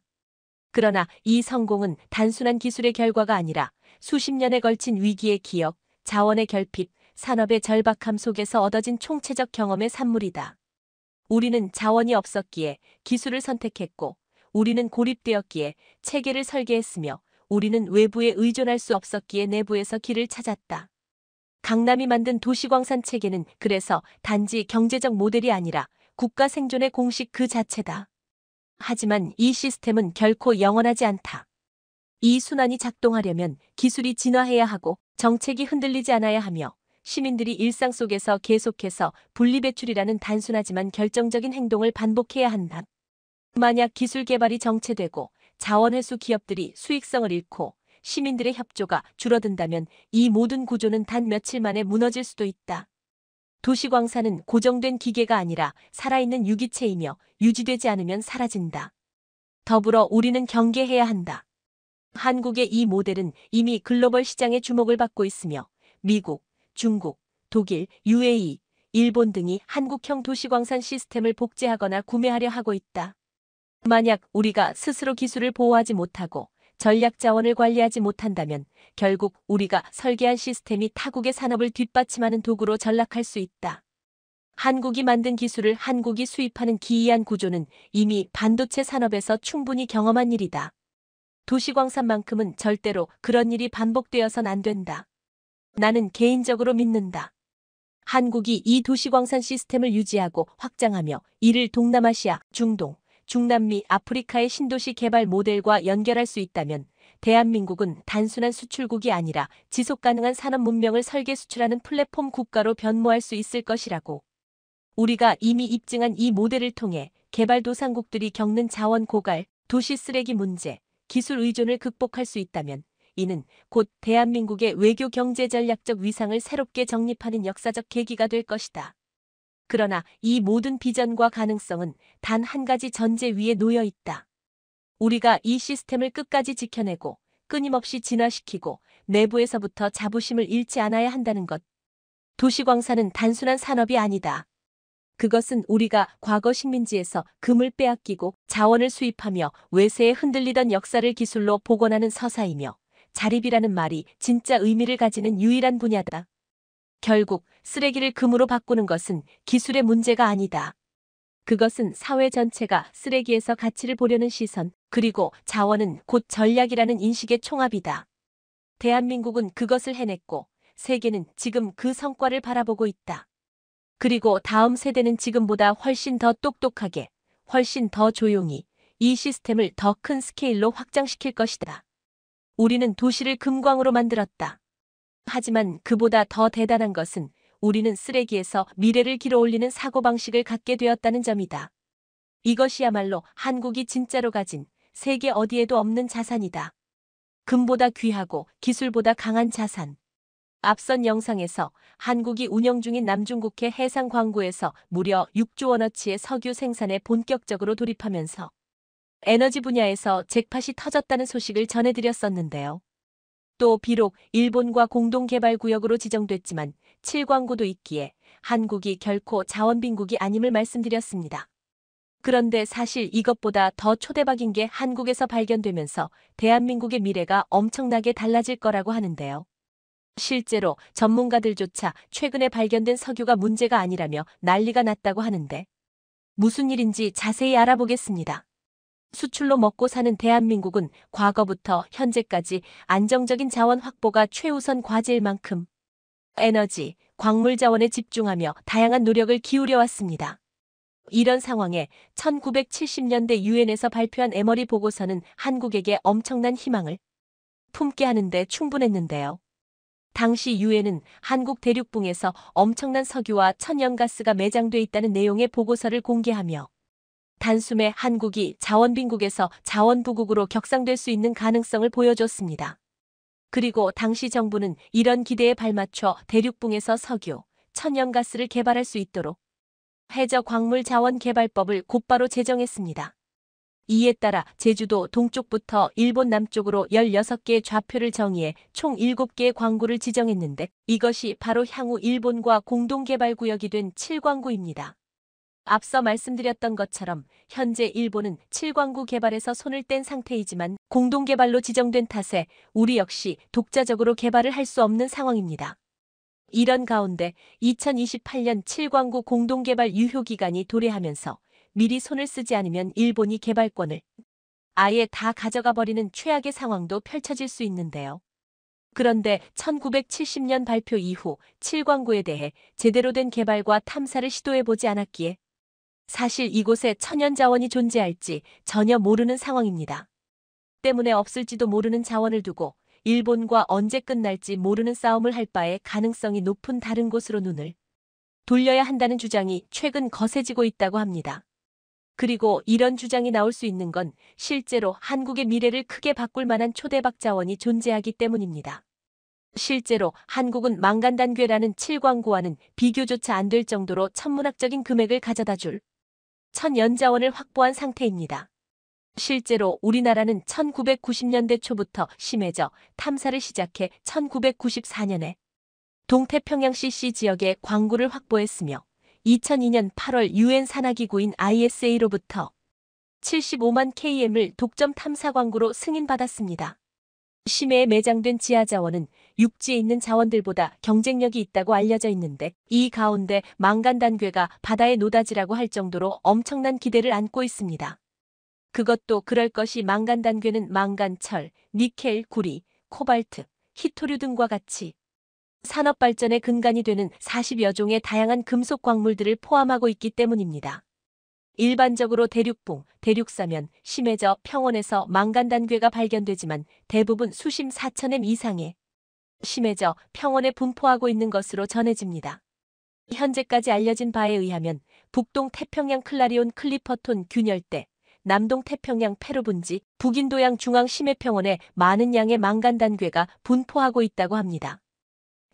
그러나 이 성공은 단순한 기술의 결과가 아니라 수십 년에 걸친 위기의 기억, 자원의 결핍, 산업의 절박함 속에서 얻어진 총체적 경험의 산물이다. 우리는 자원이 없었기에 기술을 선택했고, 우리는 고립되었기에 체계를 설계했으며, 우리는 외부에 의존할 수 없었기에 내부에서 길을 찾았다. 강남이 만든 도시광산 체계는 그래서 단지 경제적 모델이 아니라 국가 생존의 공식 그 자체다. 하지만 이 시스템은 결코 영원하지 않다. 이 순환이 작동하려면 기술이 진화해야 하고 정책이 흔들리지 않아야 하며 시민들이 일상 속에서 계속해서 분리배출이라는 단순하지만 결정적인 행동을 반복해야 한다. 만약 기술 개발이 정체되고 자원회수 기업들이 수익성을 잃고 시민들의 협조가 줄어든다면 이 모든 구조는 단 며칠 만에 무너질 수도 있다. 도시광산은 고정된 기계가 아니라 살아있는 유기체이며 유지되지 않으면 사라진다. 더불어 우리는 경계해야 한다. 한국의 이 모델은 이미 글로벌 시장의 주목을 받고 있으며 미국, 중국, 독일, UAE, 일본 등이 한국형 도시광산 시스템을 복제하거나 구매하려 하고 있다. 만약 우리가 스스로 기술을 보호하지 못하고 전략 자원을 관리하지 못한다면 결국 우리가 설계한 시스템이 타국의 산업을 뒷받침하는 도구로 전락할 수 있다. 한국이 만든 기술을 한국이 수입하는 기이한 구조는 이미 반도체 산업에서 충분히 경험한 일이다. 도시광산만큼은 절대로 그런 일이 반복되어선 안 된다. 나는 개인적으로 믿는다. 한국이 이 도시광산 시스템을 유지하고 확장하며 이를 동남아시아, 중동, 중남미, 아프리카의 신도시 개발 모델과 연결할 수 있다면 대한민국은 단순한 수출국이 아니라 지속가능한 산업 문명을 설계 수출하는 플랫폼 국가로 변모할 수 있을 것이라고. 우리가 이미 입증한 이 모델을 통해 개발도상국들이 겪는 자원 고갈, 도시 쓰레기 문제, 기술 의존을 극복할 수 있다면 이는 곧 대한민국의 외교 경제 전략적 위상을 새롭게 정립하는 역사적 계기가 될 것이다. 그러나 이 모든 비전과 가능성은 단 한 가지 전제 위에 놓여 있다. 우리가 이 시스템을 끝까지 지켜내고 끊임없이 진화시키고 내부에서부터 자부심을 잃지 않아야 한다는 것. 도시광산은 단순한 산업이 아니다. 그것은 우리가 과거 식민지에서 금을 빼앗기고 자원을 수입하며 외세에 흔들리던 역사를 기술로 복원하는 서사이며 자립이라는 말이 진짜 의미를 가지는 유일한 분야다. 결국 쓰레기를 금으로 바꾸는 것은 기술의 문제가 아니다. 그것은 사회 전체가 쓰레기에서 가치를 보려는 시선, 그리고 자원은 곧 전략이라는 인식의 총합이다. 대한민국은 그것을 해냈고 세계는 지금 그 성과를 바라보고 있다. 그리고 다음 세대는 지금보다 훨씬 더 똑똑하게, 훨씬 더 조용히 이 시스템을 더 큰 스케일로 확장시킬 것이다. 우리는 도시를 금광으로 만들었다. 하지만 그보다 더 대단한 것은 우리는 쓰레기에서 미래를 길어올리는 사고방식을 갖게 되었다는 점이다. 이것이야말로 한국이 진짜로 가진 세계 어디에도 없는 자산이다. 금보다 귀하고 기술보다 강한 자산. 앞선 영상에서 한국이 운영 중인 남중국해 해상 광구에서 무려 6조 원어치의 석유 생산에 본격적으로 돌입하면서 에너지 분야에서 잭팟이 터졌다는 소식을 전해드렸었는데요. 또 비록 일본과 공동개발구역으로 지정됐지만 7광구도 있기에 한국이 결코 자원빈국이 아님을 말씀드렸습니다. 그런데 사실 이것보다 더 초대박인 게 한국에서 발견되면서 대한민국의 미래가 엄청나게 달라질 거라고 하는데요. 실제로 전문가들조차 최근에 발견된 석유가 문제가 아니라며 난리가 났다고 하는데 무슨 일인지 자세히 알아보겠습니다. 수출로 먹고 사는 대한민국은 과거부터 현재까지 안정적인 자원 확보가 최우선 과제일 만큼 에너지, 광물 자원에 집중하며 다양한 노력을 기울여 왔습니다. 이런 상황에 1970년대 유엔에서 발표한 에머리 보고서는 한국에게 엄청난 희망을 품게 하는데 충분했는데요. 당시 유엔은 한국 대륙붕에서 엄청난 석유와 천연가스가 매장돼 있다는 내용의 보고서를 공개하며 단숨에 한국이 자원빈국에서 자원부국으로 격상될 수 있는 가능성을 보여줬습니다. 그리고 당시 정부는 이런 기대에 발맞춰 대륙붕에서 석유, 천연가스를 개발할 수 있도록 해저광물자원개발법을 곧바로 제정했습니다. 이에 따라 제주도 동쪽부터 일본 남쪽으로 16개의 좌표를 정의해 총 7개의 광구를 지정했는데 이것이 바로 향후 일본과 공동개발구역이 된 7광구입니다. 앞서 말씀드렸던 것처럼 현재 일본은 7광구 개발에서 손을 뗀 상태이지만 공동개발로 지정된 탓에 우리 역시 독자적으로 개발을 할 수 없는 상황입니다. 이런 가운데 2028년 7광구 공동개발 유효기간이 도래하면서 미리 손을 쓰지 않으면 일본이 개발권을 아예 다 가져가 버리는 최악의 상황도 펼쳐질 수 있는데요. 그런데 1970년 발표 이후 7광구에 대해 제대로 된 개발과 탐사를 시도해보지 않았기에 사실 이곳에 천연자원이 존재할지 전혀 모르는 상황입니다. 때문에 없을지도 모르는 자원을 두고 일본과 언제 끝날지 모르는 싸움을 할 바에 가능성이 높은 다른 곳으로 눈을 돌려야 한다는 주장이 최근 거세지고 있다고 합니다. 그리고 이런 주장이 나올 수 있는 건 실제로 한국의 미래를 크게 바꿀 만한 초대박 자원이 존재하기 때문입니다. 실제로 한국은 망간단괴라는 7광구와는 비교조차 안 될 정도로 천문학적인 금액을 가져다 줄 천연자원을 확보한 상태입니다. 실제로 우리나라는 1990년대 초부터 심해져 탐사를 시작해 1994년에 동태평양 CC 지역에 광구를 확보했으며 2002년 8월 유엔 산하기구인 ISA로부터 75만 km을 독점 탐사 광구로 승인받았습니다. 심해에 매장된 지하자원은 육지에 있는 자원들보다 경쟁력이 있다고 알려져 있는데 이 가운데 망간단괴가 바다의 노다지라고 할 정도로 엄청난 기대를 안고 있습니다. 그것도 그럴 것이 망간단괴는 망간, 철, 니켈, 구리, 코발트, 히토류 등과 같이 산업발전의 근간이 되는 40여 종의 다양한 금속 광물들을 포함하고 있기 때문입니다. 일반적으로 대륙붕, 대륙사면, 심해저, 평원에서 망간단괴가 발견되지만 대부분 수심 4,000m 이상의 심해저, 평원에 분포하고 있는 것으로 전해집니다. 현재까지 알려진 바에 의하면 북동 태평양 클라리온 클리퍼톤 균열대, 남동 태평양 페루분지, 북인도양 중앙 심해평원에 많은 양의 망간단괴가 분포하고 있다고 합니다.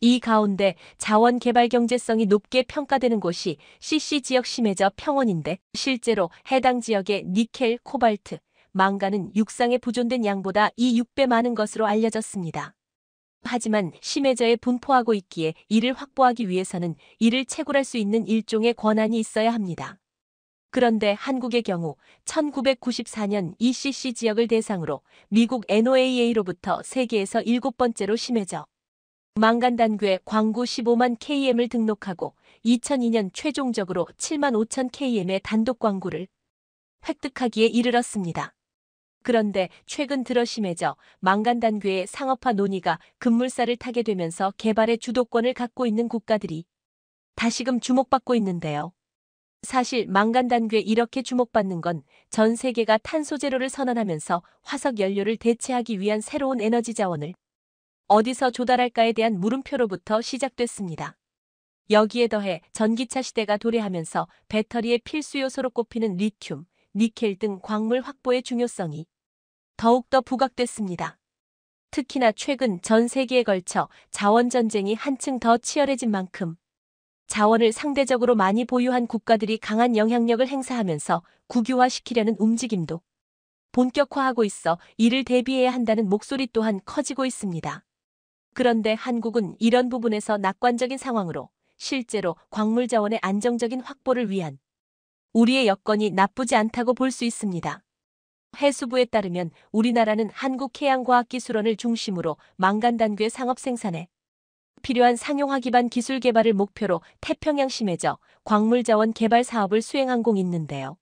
이 가운데 자원 개발 경제성이 높게 평가되는 곳이 CC 지역 심해저 평원인데 실제로 해당 지역의 니켈, 코발트, 망간은 육상에 보존된 양보다 이 6배 많은 것으로 알려졌습니다. 하지만 심해저에 분포하고 있기에 이를 확보하기 위해서는 이를 채굴할 수 있는 일종의 권한이 있어야 합니다. 그런데 한국의 경우 1994년 ECC 지역을 대상으로 미국 NOAA로부터 세계에서 7번째로 심해져 망간단괴 광구 15만 km을 등록하고 2002년 최종적으로 7만 5천 km의 단독 광구를 획득하기에 이르렀습니다. 그런데 최근 들어 심해져 망간단괴의 상업화 논의가 급물살을 타게 되면서 개발의 주도권을 갖고 있는 국가들이 다시금 주목받고 있는데요. 사실 망간단괴 이렇게 주목받는 건 전 세계가 탄소 제로를 선언하면서 화석 연료를 대체하기 위한 새로운 에너지 자원을 어디서 조달할까에 대한 물음표로부터 시작됐습니다. 여기에 더해 전기차 시대가 도래하면서 배터리의 필수 요소로 꼽히는 리튬, 니켈 등 광물 확보의 중요성이 더욱더 부각됐습니다. 특히나 최근 전 세계에 걸쳐 자원 전쟁이 한층 더 치열해진 만큼 자원을 상대적으로 많이 보유한 국가들이 강한 영향력을 행사하면서 국유화시키려는 움직임도 본격화하고 있어 이를 대비해야 한다는 목소리 또한 커지고 있습니다. 그런데 한국은 이런 부분에서 낙관적인 상황으로 실제로 광물 자원의 안정적인 확보를 위한 우리의 여건이 나쁘지 않다고 볼 수 있습니다. 해수부에 따르면 우리나라는 한국해양과학기술원을 중심으로 망간단괴 상업 생산에 필요한 상용화 기반 기술 개발을 목표로 태평양 심해저 광물자원 개발 사업을 수행하고 있는데요.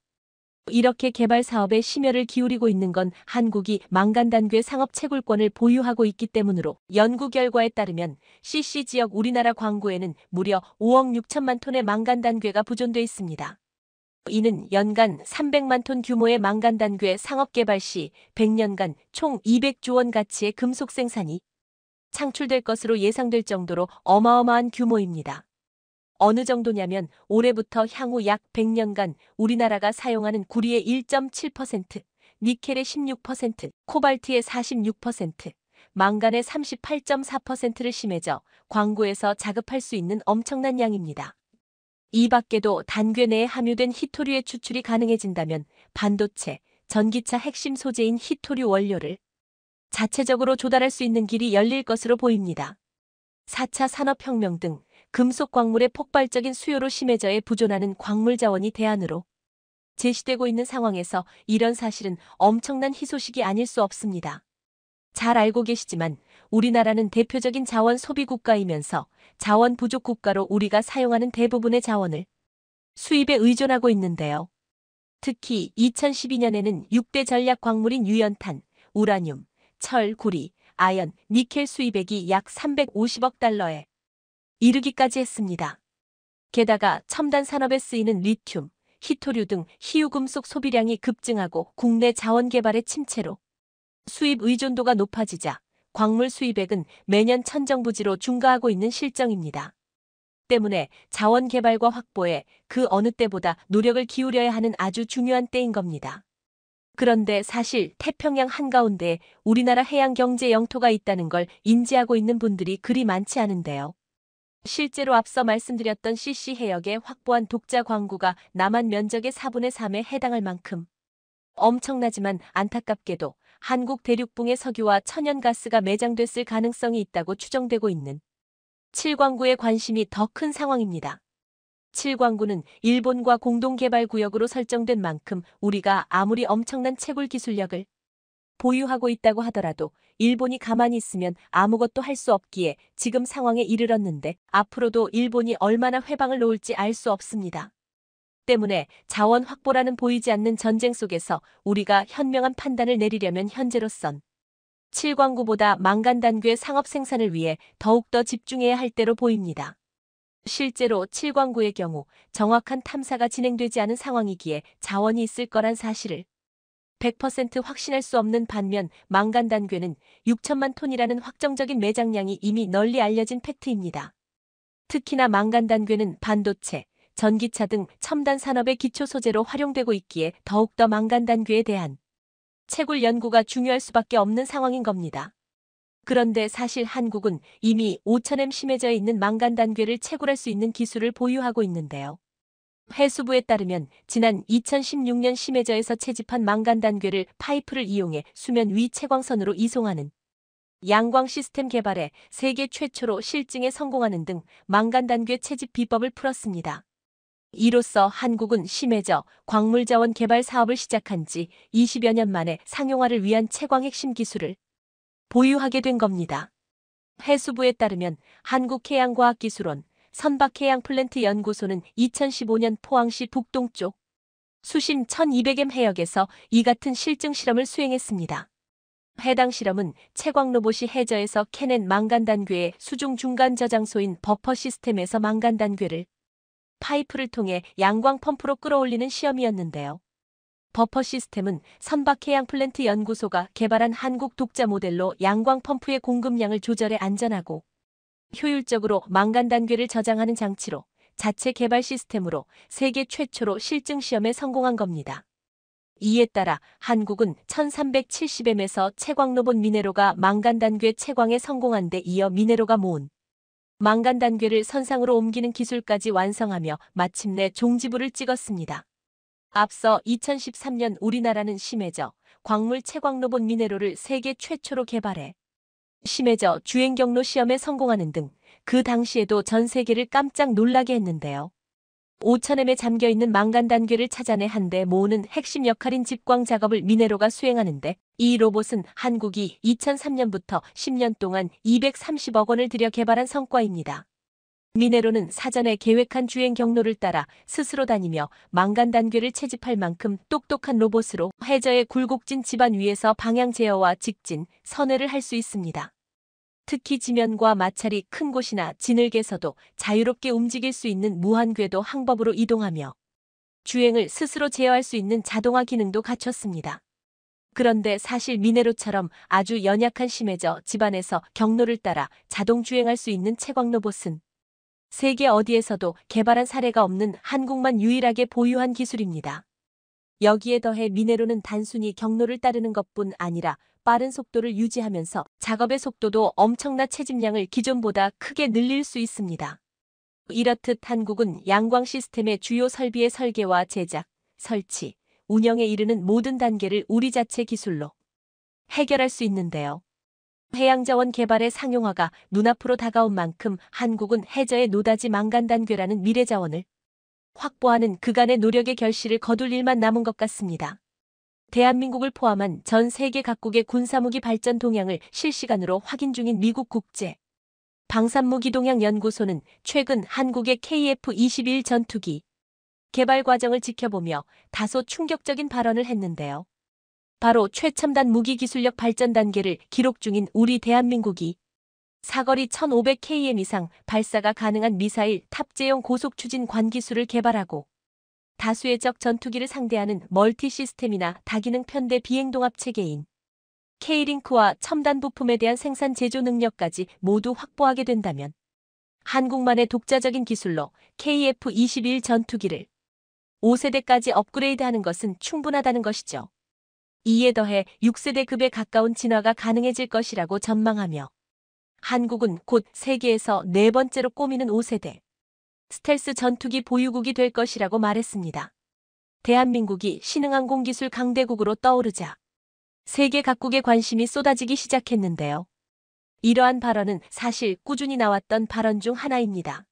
이렇게 개발 사업에 심혈을 기울이고 있는 건 한국이 망간단괴 상업 채굴권을 보유하고 있기 때문으로 연구 결과에 따르면 CC 지역 우리나라 광구에는 무려 5억 6천만 톤의 망간단괴가 보존돼 있습니다. 이는 연간 300만 톤 규모의 망간단괴 상업 개발 시 100년간 총 200조 원 가치의 금속 생산이 창출될 것으로 예상될 정도로 어마어마한 규모입니다. 어느 정도냐면 올해부터 향후 약 100년간 우리나라가 사용하는 구리의 1.7%, 니켈의 16%, 코발트의 46%, 망간의 38.4%를 심해져 광구에서 자급할 수 있는 엄청난 양입니다. 이 밖에도 단괴 내에 함유된 히토류의 추출이 가능해진다면 반도체, 전기차 핵심 소재인 히토류 원료를 자체적으로 조달할 수 있는 길이 열릴 것으로 보입니다. 4차 산업혁명 등 금속 광물의 폭발적인 수요로 심해져에 부존하는 광물 자원이 대안으로 제시되고 있는 상황에서 이런 사실은 엄청난 희소식이 아닐 수 없습니다. 잘 알고 계시지만 우리나라는 대표적인 자원 소비 국가이면서 자원 부족 국가로 우리가 사용하는 대부분의 자원을 수입에 의존하고 있는데요. 특히 2012년에는 6대 전략 광물인 유연탄, 우라늄, 철, 구리, 아연, 니켈 수입액이 약 350억 달러에 이르기까지 했습니다. 게다가 첨단 산업에 쓰이는 리튬, 히토류 등 희유금속 소비량이 급증하고 국내 자원 개발의 침체로 수입 의존도가 높아지자 광물 수입액은 매년 천정부지로 증가하고 있는 실정입니다. 때문에 자원 개발과 확보에 그 어느 때보다 노력을 기울여야 하는 아주 중요한 때인 겁니다. 그런데 사실 태평양 한가운데에 우리나라 해양 경제 영토가 있다는 걸 인지하고 있는 분들이 그리 많지 않은데요. 실제로 앞서 말씀드렸던 CC 해역에 확보한 독자 광구가 남한 면적의 4분의 3에 해당할 만큼 엄청나지만 안타깝게도 한국 대륙붕의 석유와 천연가스가 매장됐을 가능성이 있다고 추정되고 있는 7광구의 관심이 더 큰 상황입니다. 7광구는 일본과 공동개발구역으로 설정된 만큼 우리가 아무리 엄청난 채굴 기술력을 보유하고 있다고 하더라도 일본이 가만히 있으면 아무것도 할 수 없기에 지금 상황에 이르렀는데 앞으로도 일본이 얼마나 회방을 놓을지 알 수 없습니다. 때문에 자원 확보라는 보이지 않는 전쟁 속에서 우리가 현명한 판단을 내리려면 현재로선 7광구보다 망간단괴 상업 생산을 위해 더욱더 집중해야 할 때로 보입니다. 실제로 7광구의 경우 정확한 탐사가 진행되지 않은 상황이기에 자원이 있을 거란 사실을 100% 확신할 수 없는 반면 망간단괴는 6천만 톤이라는 확정적인 매장량이 이미 널리 알려진 팩트입니다. 특히나 망간단괴는 반도체, 전기차 등 첨단 산업의 기초 소재로 활용되고 있기에 더욱더 망간단괴에 대한 채굴 연구가 중요할 수밖에 없는 상황인 겁니다. 그런데 사실 한국은 이미 5,000m 심해져에 있는 망간단괴를 채굴할 수 있는 기술을 보유하고 있는데요. 해수부에 따르면 지난 2016년 심해저에서 채집한 망간단괴를 파이프를 이용해 수면 위 채광선으로 이송하는 양광 시스템 개발에 세계 최초로 실증에 성공하는 등 망간단괴 채집 비법을 풀었습니다. 이로써 한국은 심해저 광물자원 개발 사업을 시작한 지 20여 년 만에 상용화를 위한 채광 핵심 기술을 보유하게 된 겁니다. 해수부에 따르면 한국해양과학기술원 선박해양플랜트 연구소는 2015년 포항시 북동쪽 수심 1200m 해역에서 이 같은 실증 실험을 수행했습니다. 해당 실험은 채광 로봇이 해저에서 캐낸 망간단괴의 수중 중간 저장소인 버퍼 시스템에서 망간단괴를 파이프를 통해 양광 펌프로 끌어올리는 시험이었는데요. 버퍼 시스템은 선박해양플랜트 연구소가 개발한 한국 독자 모델로 양광 펌프의 공급량을 조절해 안전하고 효율적으로 망간단괴를 저장하는 장치로 자체 개발 시스템으로 세계 최초로 실증 시험에 성공한 겁니다. 이에 따라 한국은 1370m에서 채광 로봇 미네로가 망간단괴 채광에 성공한 데 이어 미네로가 모은 망간단괴를 선상으로 옮기는 기술까지 완성하며 마침내 종지부를 찍었습니다. 앞서 2013년 우리나라는 심해저 광물 채광 로봇 미네로를 세계 최초로 개발해 심해저 주행 경로 시험에 성공하는 등 그 당시에도 전 세계를 깜짝 놀라게 했는데요. 5,000m에 잠겨있는 망간단괴를 찾아내 한 대 모으는 핵심 역할인 집광 작업을 미네로가 수행하는데 이 로봇은 한국이 2003년부터 10년 동안 230억 원을 들여 개발한 성과입니다. 미네로는 사전에 계획한 주행 경로를 따라 스스로 다니며 망간단괴를 채집할 만큼 똑똑한 로봇으로 해저의 굴곡진 지반 위에서 방향 제어와 직진, 선회를 할 수 있습니다. 특히 지면과 마찰이 큰 곳이나 지늘개서도 자유롭게 움직일 수 있는 무한궤도 항법으로 이동하며 주행을 스스로 제어할 수 있는 자동화 기능도 갖췄습니다. 그런데 사실 미네로처럼 아주 연약한 심해저 지반에서 경로를 따라 자동 주행할 수 있는 채광 로봇은 세계 어디에서도 개발한 사례가 없는 한국만 유일하게 보유한 기술입니다. 여기에 더해 미네로는 단순히 경로를 따르는 것뿐 아니라 빠른 속도를 유지하면서 작업의 속도도 엄청난 채집량을 기존보다 크게 늘릴 수 있습니다. 이렇듯 한국은 양광 시스템의 주요 설비의 설계와 제작, 설치, 운영에 이르는 모든 단계를 우리 자체 기술로 해결할 수 있는데요. 해양자원 개발의 상용화가 눈앞으로 다가온 만큼 한국은 해저의 노다지 망간단괴라는 미래자원을 확보하는 그간의 노력의 결실을 거둘 일만 남은 것 같습니다. 대한민국을 포함한 전 세계 각국의 군사무기 발전 동향을 실시간으로 확인 중인 미국 국제 방산무기 동향 연구소는 최근 한국의 KF-21 전투기 개발 과정을 지켜보며 다소 충격적인 발언을 했는데요. 바로 최첨단 무기 기술력 발전 단계를 기록 중인 우리 대한민국이 사거리 1500km 이상 발사가 가능한 미사일 탑재용 고속추진 관기술을 개발하고 다수의 적 전투기를 상대하는 멀티 시스템이나 다기능 편대 비행동합 체계인 K링크와 첨단 부품에 대한 생산 제조 능력까지 모두 확보하게 된다면 한국만의 독자적인 기술로 KF-21 전투기를 5세대까지 업그레이드하는 것은 충분하다는 것이죠. 이에 더해 6세대급에 가까운 진화가 가능해질 것이라고 전망하며 한국은 곧 세계에서 네 번째로 꼽히는 5세대 스텔스 전투기 보유국이 될 것이라고 말했습니다. 대한민국이 신흥항공 기술 강대국으로 떠오르자 세계 각국의 관심이 쏟아지기 시작했는데요. 이러한 발언은 사실 꾸준히 나왔던 발언 중 하나입니다.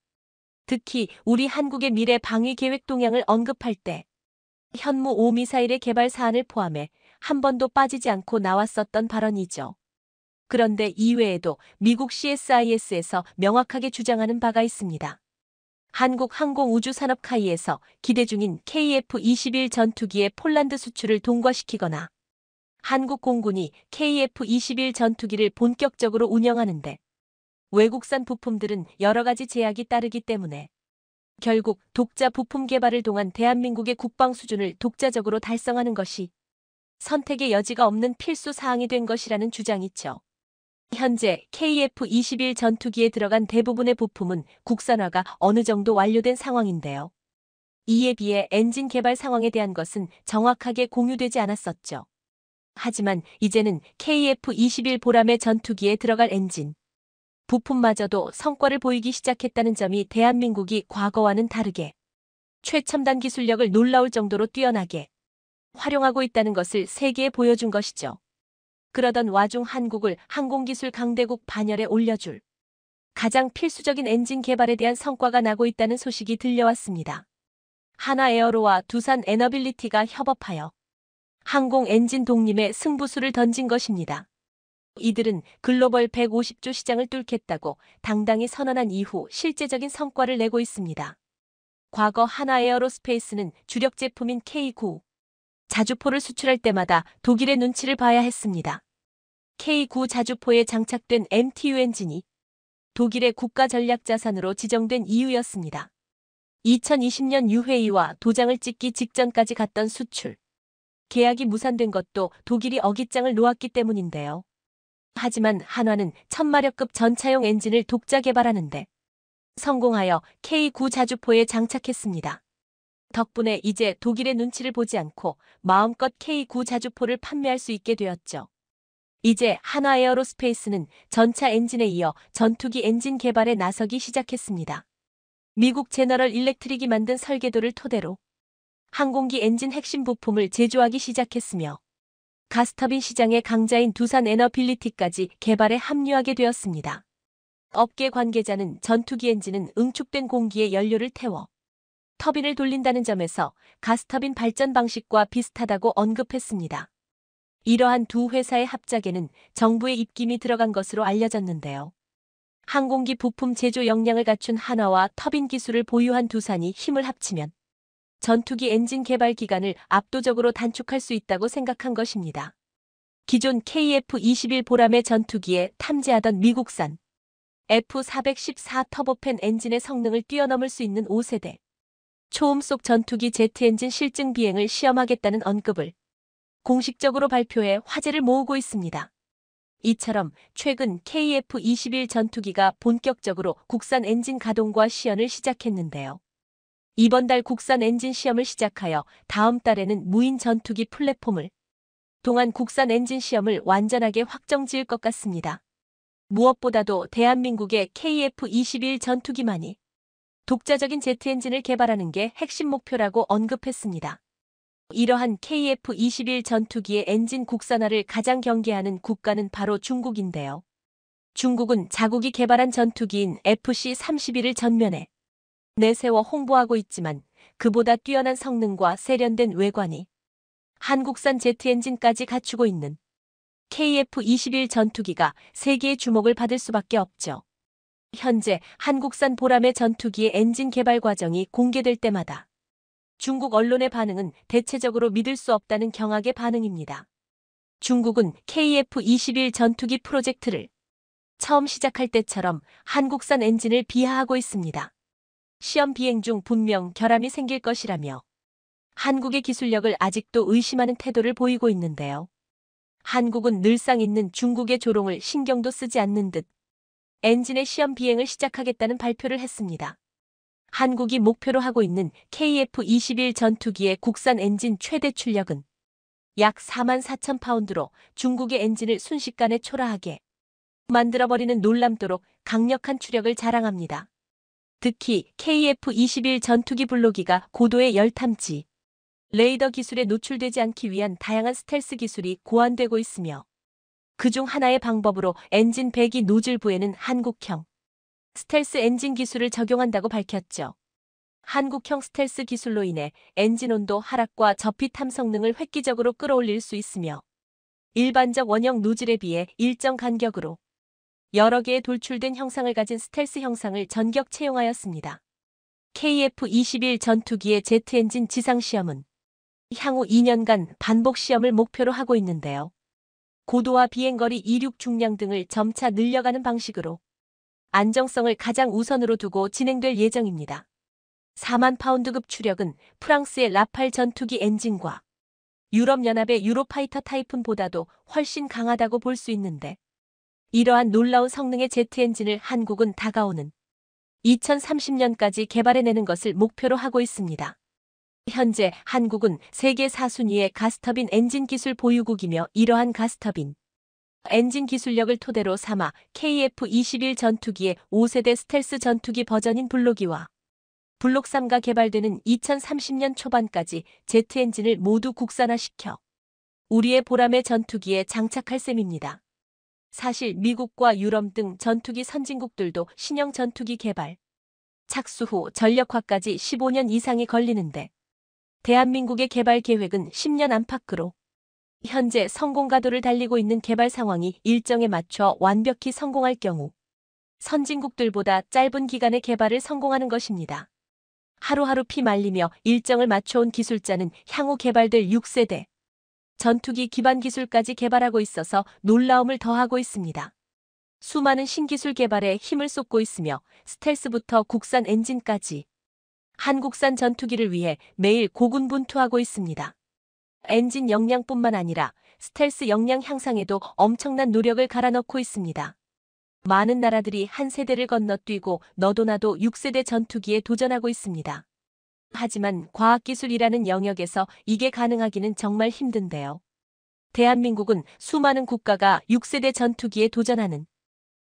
특히 우리 한국의 미래 방위 계획 동향을 언급할 때 현무 5 미사일의 개발 사안을 포함해 한 번도 빠지지 않고 나왔었던 발언이죠. 그런데 이외에도 미국 CSIS에서 명확하게 주장하는 바가 있습니다. 한국 항공우주산업 카이에서 기대 중인 KF-21 전투기의 폴란드 수출을 동과시키거나 한국 공군이 KF-21 전투기를 본격적으로 운영하는데 외국산 부품들은 여러 가지 제약이 따르기 때문에 결국 독자 부품 개발을 통한 대한민국의 국방 수준을 독자적으로 달성하는 것이 선택의 여지가 없는 필수 사항이 된 것이라는 주장이죠. 현재 KF-21 전투기에 들어간 대부분의 부품은 국산화가 어느 정도 완료된 상황인데요. 이에 비해 엔진 개발 상황에 대한 것은 정확하게 공유되지 않았었죠. 하지만 이제는 KF-21 보람의 전투기에 들어갈 엔진 부품마저도 성과를 보이기 시작했다는 점이 대한민국이 과거와는 다르게 최첨단 기술력을 놀라울 정도로 뛰어나게 활용하고 있다는 것을 세계에 보여준 것이죠. 그러던 와중 한국을 항공기술 강대국 반열에 올려줄 가장 필수적인 엔진 개발에 대한 성과가 나고 있다는 소식이 들려왔습니다. 하나에어로와 두산 에너빌리티가 협업하여 항공 엔진 독림의 승부수를 던진 것입니다. 이들은 글로벌 150조 시장을 뚫겠다고 당당히 선언한 이후 실제적인 성과를 내고 있습니다. 과거 하나에어로스페이스는 주력 제품인 K9 자주포를 수출할 때마다 독일의 눈치를 봐야 했습니다. K9 자주포에 장착된 MTU 엔진이 독일의 국가 전략 자산으로 지정된 이유였습니다. 2020년 유해이와 도장을 찍기 직전까지 갔던 수출 계약이 무산된 것도 독일이 어깃장을 놓았기 때문인데요. 하지만 한화는 1000마력급 전차용 엔진을 독자 개발하는데 성공하여 K9 자주포에 장착했습니다. 덕분에 이제 독일의 눈치를 보지 않고 마음껏 K9 자주포를 판매할 수 있게 되었죠. 이제 하나에어로스페이스는 전차 엔진에 이어 전투기 엔진 개발에 나서기 시작했습니다. 미국 제너럴 일렉트릭이 만든 설계도를 토대로 항공기 엔진 핵심 부품을 제조하기 시작했으며 가스터빈 시장의 강자인 두산 에너빌리티까지 개발에 합류하게 되었습니다. 업계 관계자는 전투기 엔진은 응축된 공기에 연료를 태워 터빈을 돌린다는 점에서 가스터빈 발전 방식과 비슷하다고 언급했습니다. 이러한 두 회사의 합작에는 정부의 입김이 들어간 것으로 알려졌는데요. 항공기 부품 제조 역량을 갖춘 한화와 터빈 기술을 보유한 두산이 힘을 합치면 전투기 엔진 개발 기간을 압도적으로 단축할 수 있다고 생각한 것입니다. 기존 KF-21 보람의 전투기에 탐지하던 미국산 F414 터보팬 엔진의 성능을 뛰어넘을 수 있는 5세대 초음속 전투기 제트 엔진 실증 비행을 시험하겠다는 언급을 공식적으로 발표해 화제를 모으고 있습니다. 이처럼 최근 KF-21 전투기가 본격적으로 국산 엔진 가동과 시연을 시작했는데요. 이번 달 국산 엔진 시험을 시작하여 다음 달에는 무인 전투기 플랫폼을 동안 국산 엔진 시험을 완전하게 확정지을 것 같습니다. 무엇보다도 대한민국의 KF-21 전투기만이 독자적인 제트 엔진을 개발하는 게 핵심 목표라고 언급했습니다. 이러한 KF-21 전투기의 엔진 국산화를 가장 경계하는 국가는 바로 중국인데요. 중국은 자국이 개발한 전투기인 FC-31을 전면에 내세워 홍보하고 있지만 그보다 뛰어난 성능과 세련된 외관이 한국산 제트 엔진까지 갖추고 있는 KF-21 전투기가 세계의 주목을 받을 수밖에 없죠. 현재 한국산 보람의 전투기의 엔진 개발 과정이 공개될 때마다 중국 언론의 반응은 대체적으로 믿을 수 없다는 경악의 반응입니다. 중국은 KF-21 전투기 프로젝트를 처음 시작할 때처럼 한국산 엔진을 비하하고 있습니다. 시험 비행 중 분명 결함이 생길 것이라며 한국의 기술력을 아직도 의심하는 태도를 보이고 있는데요. 한국은 늘상 있는 중국의 조롱을 신경도 쓰지 않는 듯 엔진의 시험 비행을 시작하겠다는 발표를 했습니다. 한국이 목표로 하고 있는 KF-21 전투기의 국산 엔진 최대 출력은 약 44,000파운드로 중국의 엔진을 순식간에 초라하게 만들어버리는 놀랍도록 강력한 추력을 자랑합니다. 특히 KF-21 전투기 블로기가 고도의 열탐지, 레이더 기술에 노출되지 않기 위한 다양한 스텔스 기술이 고안되고 있으며 그중 하나의 방법으로 엔진 배기 노즐부에는 한국형 스텔스 엔진 기술을 적용한다고 밝혔죠. 한국형 스텔스 기술로 인해 엔진 온도 하락과 저피탐 성능을 획기적으로 끌어올릴 수 있으며 일반적 원형 노즐에 비해 일정 간격으로 여러 개의 돌출된 형상을 가진 스텔스 형상을 전격 채용하였습니다. KF-21 전투기의 제트 엔진 지상 시험은 향후 2년간 반복 시험을 목표로 하고 있는데요. 고도와 비행거리, 이륙 중량 등을 점차 늘려가는 방식으로 안정성을 가장 우선으로 두고 진행될 예정입니다. 4만 파운드급 추력은 프랑스의 라팔 전투기 엔진과 유럽연합의 유로파이터 타이푼보다도 훨씬 강하다고 볼 수 있는데 이러한 놀라운 성능의 제트 엔진을 한국은 다가오는 2030년까지 개발해내는 것을 목표로 하고 있습니다. 현재 한국은 세계 4순위의 가스터빈 엔진 기술 보유국이며 이러한 가스터빈 엔진 기술력을 토대로 삼아 KF-21 전투기의 5세대 스텔스 전투기 버전인 블로기와 블록 3가 개발되는 2030년 초반까지 제트 엔진을 모두 국산화시켜 우리의 보람의 전투기에 장착할 셈입니다. 사실 미국과 유럽 등 전투기 선진국들도 신형 전투기 개발, 착수 후 전력화까지 15년 이상이 걸리는데 대한민국의 개발 계획은 10년 안팎으로 현재 성공 가도를 달리고 있는 개발 상황이 일정에 맞춰 완벽히 성공할 경우 선진국들보다 짧은 기간에 개발을 성공하는 것입니다. 하루하루 피 말리며 일정을 맞춰온 기술자는 향후 개발될 6세대 전투기 기반 기술까지 개발하고 있어서 놀라움을 더하고 있습니다. 수많은 신기술 개발에 힘을 쏟고 있으며 스텔스부터 국산 엔진까지 한국산 전투기를 위해 매일 고군분투하고 있습니다. 엔진 역량뿐만 아니라 스텔스 역량 향상에도 엄청난 노력을 갈아넣고 있습니다. 많은 나라들이 한 세대를 건너뛰고 너도 나도 6세대 전투기에 도전하고 있습니다. 하지만 과학기술이라는 영역에서 이게 가능하기는 정말 힘든데요. 대한민국은 수많은 국가가 6세대 전투기에 도전하는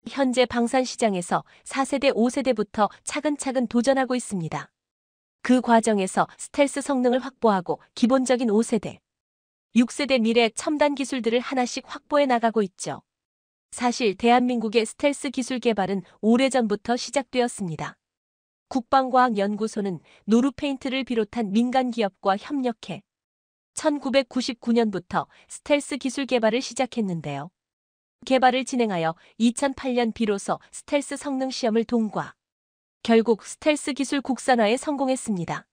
현재 방산시장에서 4세대, 5세대부터 차근차근 도전하고 있습니다. 그 과정에서 스텔스 성능을 확보하고 기본적인 5세대, 6세대 미래 첨단 기술들을 하나씩 확보해 나가고 있죠. 사실 대한민국의 스텔스 기술 개발은 오래전부터 시작되었습니다. 국방과학연구소는 노루페인트를 비롯한 민간 기업과 협력해 1999년부터 스텔스 기술 개발을 시작했는데요. 개발을 진행하여 2008년 비로소 스텔스 성능 시험을 통과. 결국 스텔스 기술 국산화에 성공했습니다.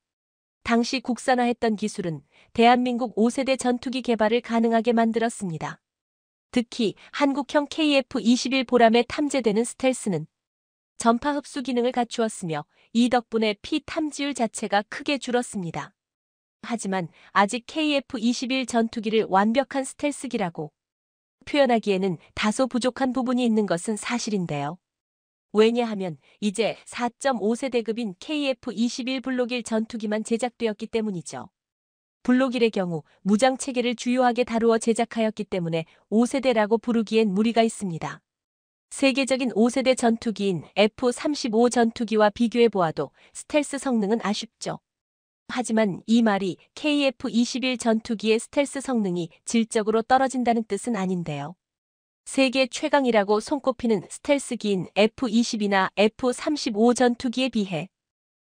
당시 국산화했던 기술은 대한민국 5세대 전투기 개발을 가능하게 만들었습니다. 특히 한국형 KF-21 보람에 탐재되는 스텔스는 전파 흡수 기능을 갖추었으며 이 덕분에 피 탐지율 자체가 크게 줄었습니다. 하지만 아직 KF-21 전투기를 완벽한 스텔스기라고 표현하기에는 다소 부족한 부분이 있는 것은 사실인데요. 왜냐하면 이제 4.5세대급인 KF-21 블록 1 전투기만 제작되었기 때문이죠. 블록 1의 경우 무장 체계를 주요하게 다루어 제작하였기 때문에 5세대라고 부르기엔 무리가 있습니다. 세계적인 5세대 전투기인 F-35 전투기와 비교해 보아도 스텔스 성능은 아쉽죠. 하지만 이 말이 KF-21 전투기의 스텔스 성능이 질적으로 떨어진다는 뜻은 아닌데요. 세계 최강이라고 손꼽히는 스텔스기인 F-22나 F-35 전투기에 비해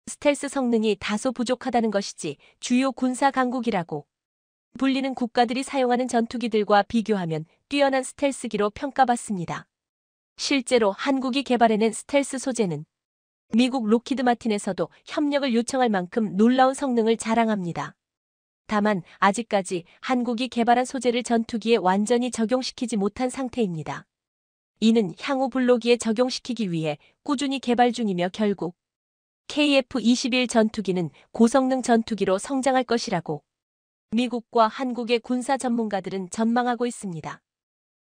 스텔스 성능이 다소 부족하다는 것이지 주요 군사 강국이라고 불리는 국가들이 사용하는 전투기들과 비교하면 뛰어난 스텔스기로 평가받습니다. 실제로 한국이 개발해낸 스텔스 소재는 미국 록히드 마틴에서도 협력을 요청할 만큼 놀라운 성능을 자랑합니다. 다만 아직까지 한국이 개발한 소재를 전투기에 완전히 적용시키지 못한 상태입니다. 이는 향후 블록 2에 적용시키기 위해 꾸준히 개발 중이며 결국 KF-21 전투기는 고성능 전투기로 성장할 것이라고 미국과 한국의 군사 전문가들은 전망하고 있습니다.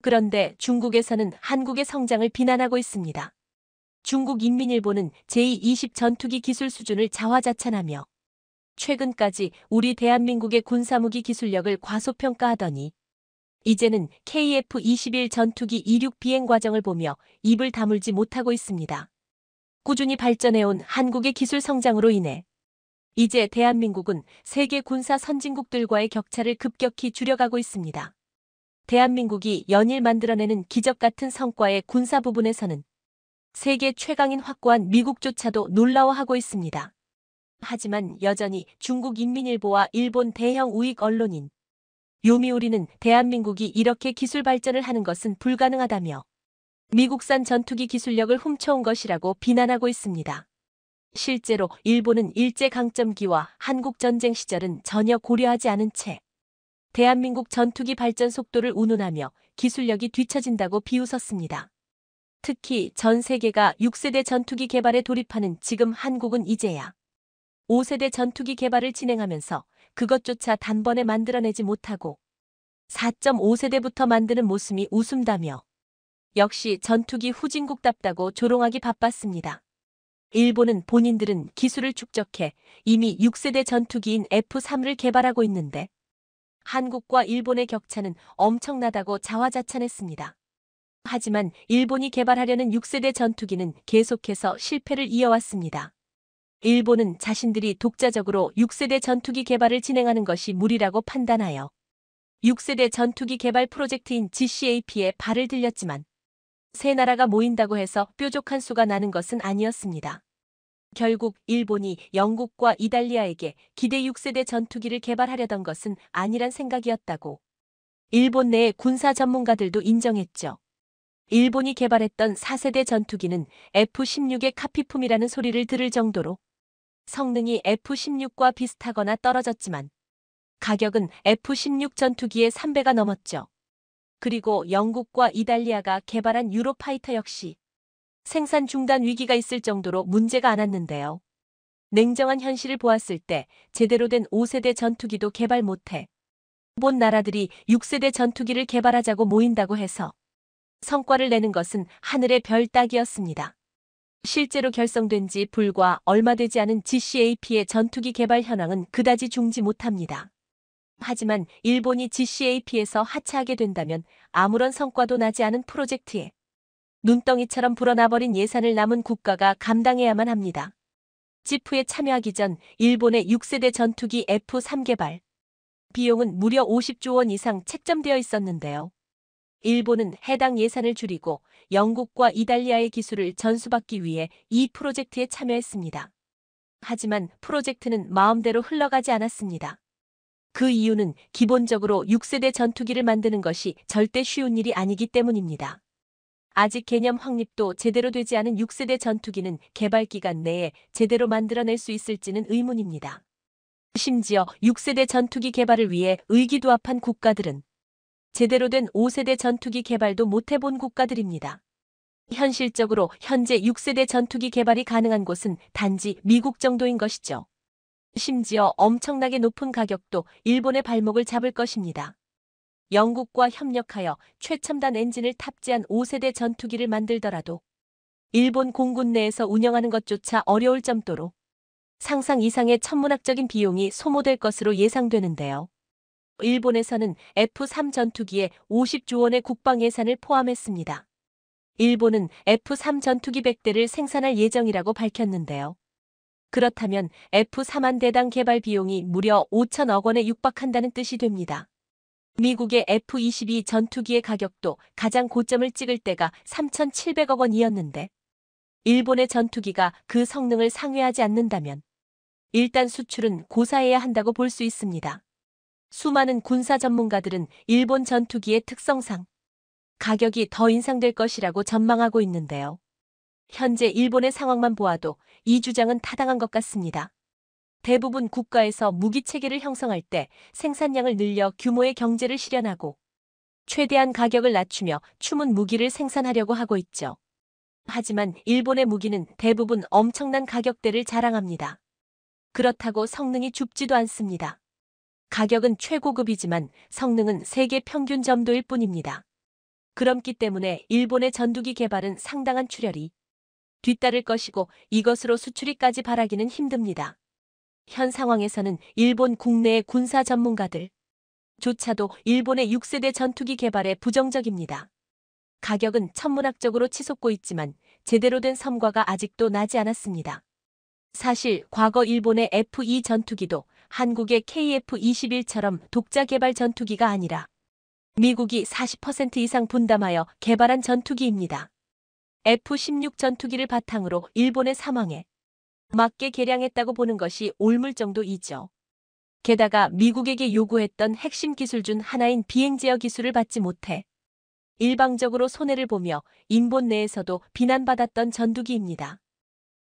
그런데 중국에서는 한국의 성장을 비난하고 있습니다. 중국인민일보는 제20 전투기 기술 수준을 자화자찬하며 최근까지 우리 대한민국의 군사무기 기술력을 과소평가하더니 이제는 KF-21 전투기 이륙 비행 과정을 보며 입을 다물지 못하고 있습니다. 꾸준히 발전해온 한국의 기술 성장으로 인해 이제 대한민국은 세계 군사 선진국들과의 격차를 급격히 줄여가고 있습니다. 대한민국이 연일 만들어내는 기적 같은 성과의 군사 부분에서는 세계 최강인 확고한 미국조차도 놀라워하고 있습니다. 하지만 여전히 중국인민일보와 일본 대형 우익 언론인 요미우리는 대한민국이 이렇게 기술 발전을 하는 것은 불가능하다며 미국산 전투기 기술력을 훔쳐온 것이라고 비난하고 있습니다. 실제로 일본은 일제강점기와 한국전쟁 시절은 전혀 고려하지 않은 채 대한민국 전투기 발전 속도를 운운하며 기술력이 뒤처진다고 비웃었습니다. 특히 전 세계가 6세대 전투기 개발에 돌입하는 지금 한국은 이제야 5세대 전투기 개발을 진행하면서 그것조차 단번에 만들어내지 못하고 4.5세대부터 만드는 모습이 웃음다며 역시 전투기 후진국답다고 조롱하기 바빴습니다. 일본은 본인들은 기술을 축적해 이미 6세대 전투기인 F-3을 개발하고 있는데 한국과 일본의 격차는 엄청나다고 자화자찬했습니다. 하지만 일본이 개발하려는 6세대 전투기는 계속해서 실패를 이어왔습니다. 일본은 자신들이 독자적으로 6세대 전투기 개발을 진행하는 것이 무리라고 판단하여 6세대 전투기 개발 프로젝트인 GCAP에 발을 들렸지만 세 나라가 모인다고 해서 뾰족한 수가 나는 것은 아니었습니다. 결국 일본이 영국과 이탈리아에게 기대 6세대 전투기를 개발하려던 것은 아니란 생각이었다고 일본 내 군사 전문가들도 인정했죠. 일본이 개발했던 4세대 전투기는 F-16의 카피품이라는 소리를 들을 정도로 성능이 F-16과 비슷하거나 떨어졌지만 가격은 F-16 전투기의 3배가 넘었죠. 그리고 영국과 이탈리아가 개발한 유로파이터 역시 생산 중단 위기가 있을 정도로 문제가 않았는데요. 냉정한 현실을 보았을 때 제대로 된 5세대 전투기도 개발 못해 본 나라들이 6세대 전투기를 개발하자고 모인다고 해서 성과를 내는 것은 하늘의 별 따기였습니다. 실제로 결성된 지 불과 얼마 되지 않은 GCAP의 전투기 개발 현황은 그다지 중지 못합니다. 하지만 일본이 GCAP에서 하차하게 된다면 아무런 성과도 나지 않은 프로젝트에 눈덩이처럼 불어나버린 예산을 남은 국가가 감당해야만 합니다. 지프에 참여하기 전 일본의 6세대 전투기 F-3 개발 비용은 무려 50조 원 이상 책정되어 있었는데요. 일본은 해당 예산을 줄이고 영국과 이탈리아의 기술을 전수받기 위해 이 프로젝트에 참여했습니다. 하지만 프로젝트는 마음대로 흘러가지 않았습니다. 그 이유는 기본적으로 6세대 전투기를 만드는 것이 절대 쉬운 일이 아니기 때문입니다. 아직 개념 확립도 제대로 되지 않은 6세대 전투기는 개발 기간 내에 제대로 만들어낼 수 있을지는 의문입니다. 심지어 6세대 전투기 개발을 위해 의기투합한 국가들은 제대로 된 5세대 전투기 개발도 못해본 국가들입니다. 현실적으로 현재 6세대 전투기 개발이 가능한 곳은 단지 미국 정도인 것이죠. 심지어 엄청나게 높은 가격도 일본의 발목을 잡을 것입니다. 영국과 협력하여 최첨단 엔진을 탑재한 5세대 전투기를 만들더라도 일본 공군 내에서 운영하는 것조차 어려울 정도로 상상 이상의 천문학적인 비용이 소모될 것으로 예상되는데요. 일본에서는 F-3 전투기에 50조 원의 국방 예산을 포함했습니다. 일본은 F-3 전투기 100대를 생산할 예정이라고 밝혔는데요. 그렇다면 F-3 한 대당 개발 비용이 무려 5천억 원에 육박한다는 뜻이 됩니다. 미국의 F-22 전투기의 가격도 가장 고점을 찍을 때가 3,700억 원이었는데 일본의 전투기가 그 성능을 상회하지 않는다면 일단 수출은 고사해야 한다고 볼 수 있습니다. 수많은 군사 전문가들은 일본 전투기의 특성상 가격이 더 인상될 것이라고 전망하고 있는데요. 현재 일본의 상황만 보아도 이 주장은 타당한 것 같습니다. 대부분 국가에서 무기 체계를 형성할 때 생산량을 늘려 규모의 경제를 실현하고 최대한 가격을 낮추며 추문 무기를 생산하려고 하고 있죠. 하지만 일본의 무기는 대부분 엄청난 가격대를 자랑합니다. 그렇다고 성능이 줍지도 않습니다. 가격은 최고급이지만 성능은 세계 평균 점도일 뿐입니다. 그렇기 때문에 일본의 전투기 개발은 상당한 출혈이 뒤따를 것이고 이것으로 수출이까지 바라기는 힘듭니다. 현 상황에서는 일본 국내의 군사 전문가들조차도 일본의 6세대 전투기 개발에 부정적입니다. 가격은 천문학적으로 치솟고 있지만 제대로 된 성과가 아직도 나지 않았습니다. 사실 과거 일본의 F-2 전투기도 한국의 KF-21처럼 독자 개발 전투기가 아니라 미국이 40% 이상 분담하여 개발한 전투기입니다. F-16 전투기를 바탕으로 일본의 상황에 맞게 개량했다고 보는 것이 옳을 정도이죠. 게다가 미국에게 요구했던 핵심 기술 중 하나인 비행 제어 기술을 받지 못해 일방적으로 손해를 보며 인본 내에서도 비난받았던 전투기입니다.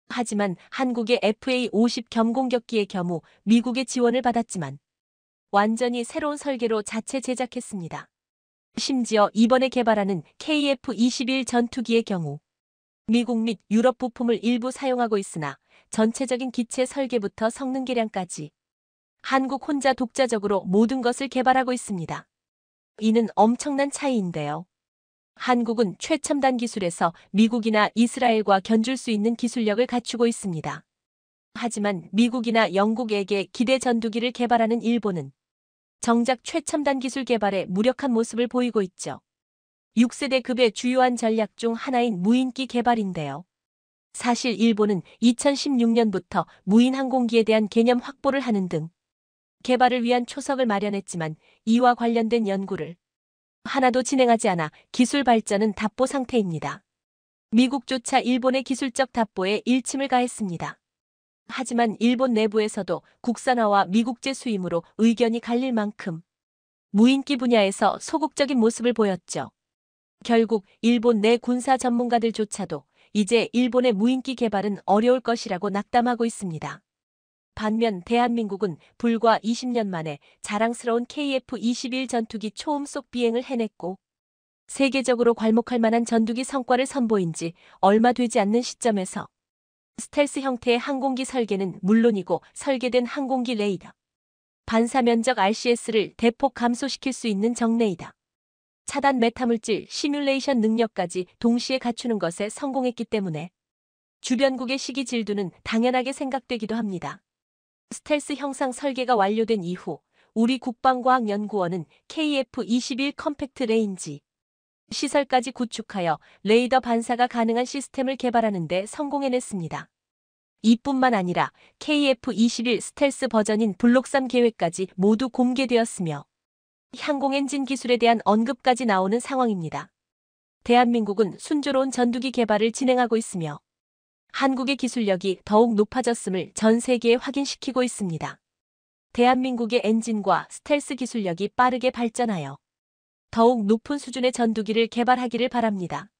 하지만 한국의 FA-50 겸공격기의 경우 미국의 지원을 받았지만 완전히 새로운 설계로 자체 제작했습니다. 심지어 이번에 개발하는 KF-21 전투기의 경우 미국 및 유럽 부품을 일부 사용하고 있으나 전체적인 기체 설계부터 성능 개량까지 한국 혼자 독자적으로 모든 것을 개발하고 있습니다. 이는 엄청난 차이인데요. 한국은 최첨단 기술에서 미국이나 이스라엘과 견줄 수 있는 기술력을 갖추고 있습니다. 하지만 미국이나 영국에게 기대 전투기를 개발하는 일본은 정작 최첨단 기술 개발에 무력한 모습을 보이고 있죠. 6세대급의 주요한 전략 중 하나인 무인기 개발인데요. 사실 일본은 2016년부터 무인 항공기에 대한 개념 확보를 하는 등 개발을 위한 초석을 마련했지만 이와 관련된 연구를 하나도 진행하지 않아 기술 발전은 답보 상태입니다. 미국조차 일본의 기술적 답보에 일침을 가했습니다. 하지만 일본 내부에서도 국산화와 미국제 수임으로 의견이 갈릴 만큼 무인기 분야에서 소극적인 모습을 보였죠. 결국 일본 내 군사 전문가들조차도 이제 일본의 무인기 개발은 어려울 것이라고 낙담하고 있습니다. 반면 대한민국은 불과 20년 만에 자랑스러운 KF-21 전투기 초음속 비행을 해냈고 세계적으로 괄목할 만한 전투기 성과를 선보인 지 얼마 되지 않는 시점에서 스텔스 형태의 항공기 설계는 물론이고 설계된 항공기 레이더, 반사면적 RCS를 대폭 감소시킬 수 있는 정레이더, 차단 메타물질 시뮬레이션 능력까지 동시에 갖추는 것에 성공했기 때문에 주변국의 시기 질투는 당연하게 생각되기도 합니다. 스텔스 형상 설계가 완료된 이후 우리 국방과학연구원은 KF-21 컴팩트 레인지 시설까지 구축하여 레이더 반사가 가능한 시스템을 개발하는 데 성공해냈습니다. 이뿐만 아니라 KF-21 스텔스 버전인 블록3 계획까지 모두 공개되었으며 항공엔진 기술에 대한 언급까지 나오는 상황입니다. 대한민국은 순조로운 전투기 개발을 진행하고 있으며 한국의 기술력이 더욱 높아졌음을 전 세계에 확인시키고 있습니다. 대한민국의 엔진과 스텔스 기술력이 빠르게 발전하여 더욱 높은 수준의 전투기를 개발하기를 바랍니다.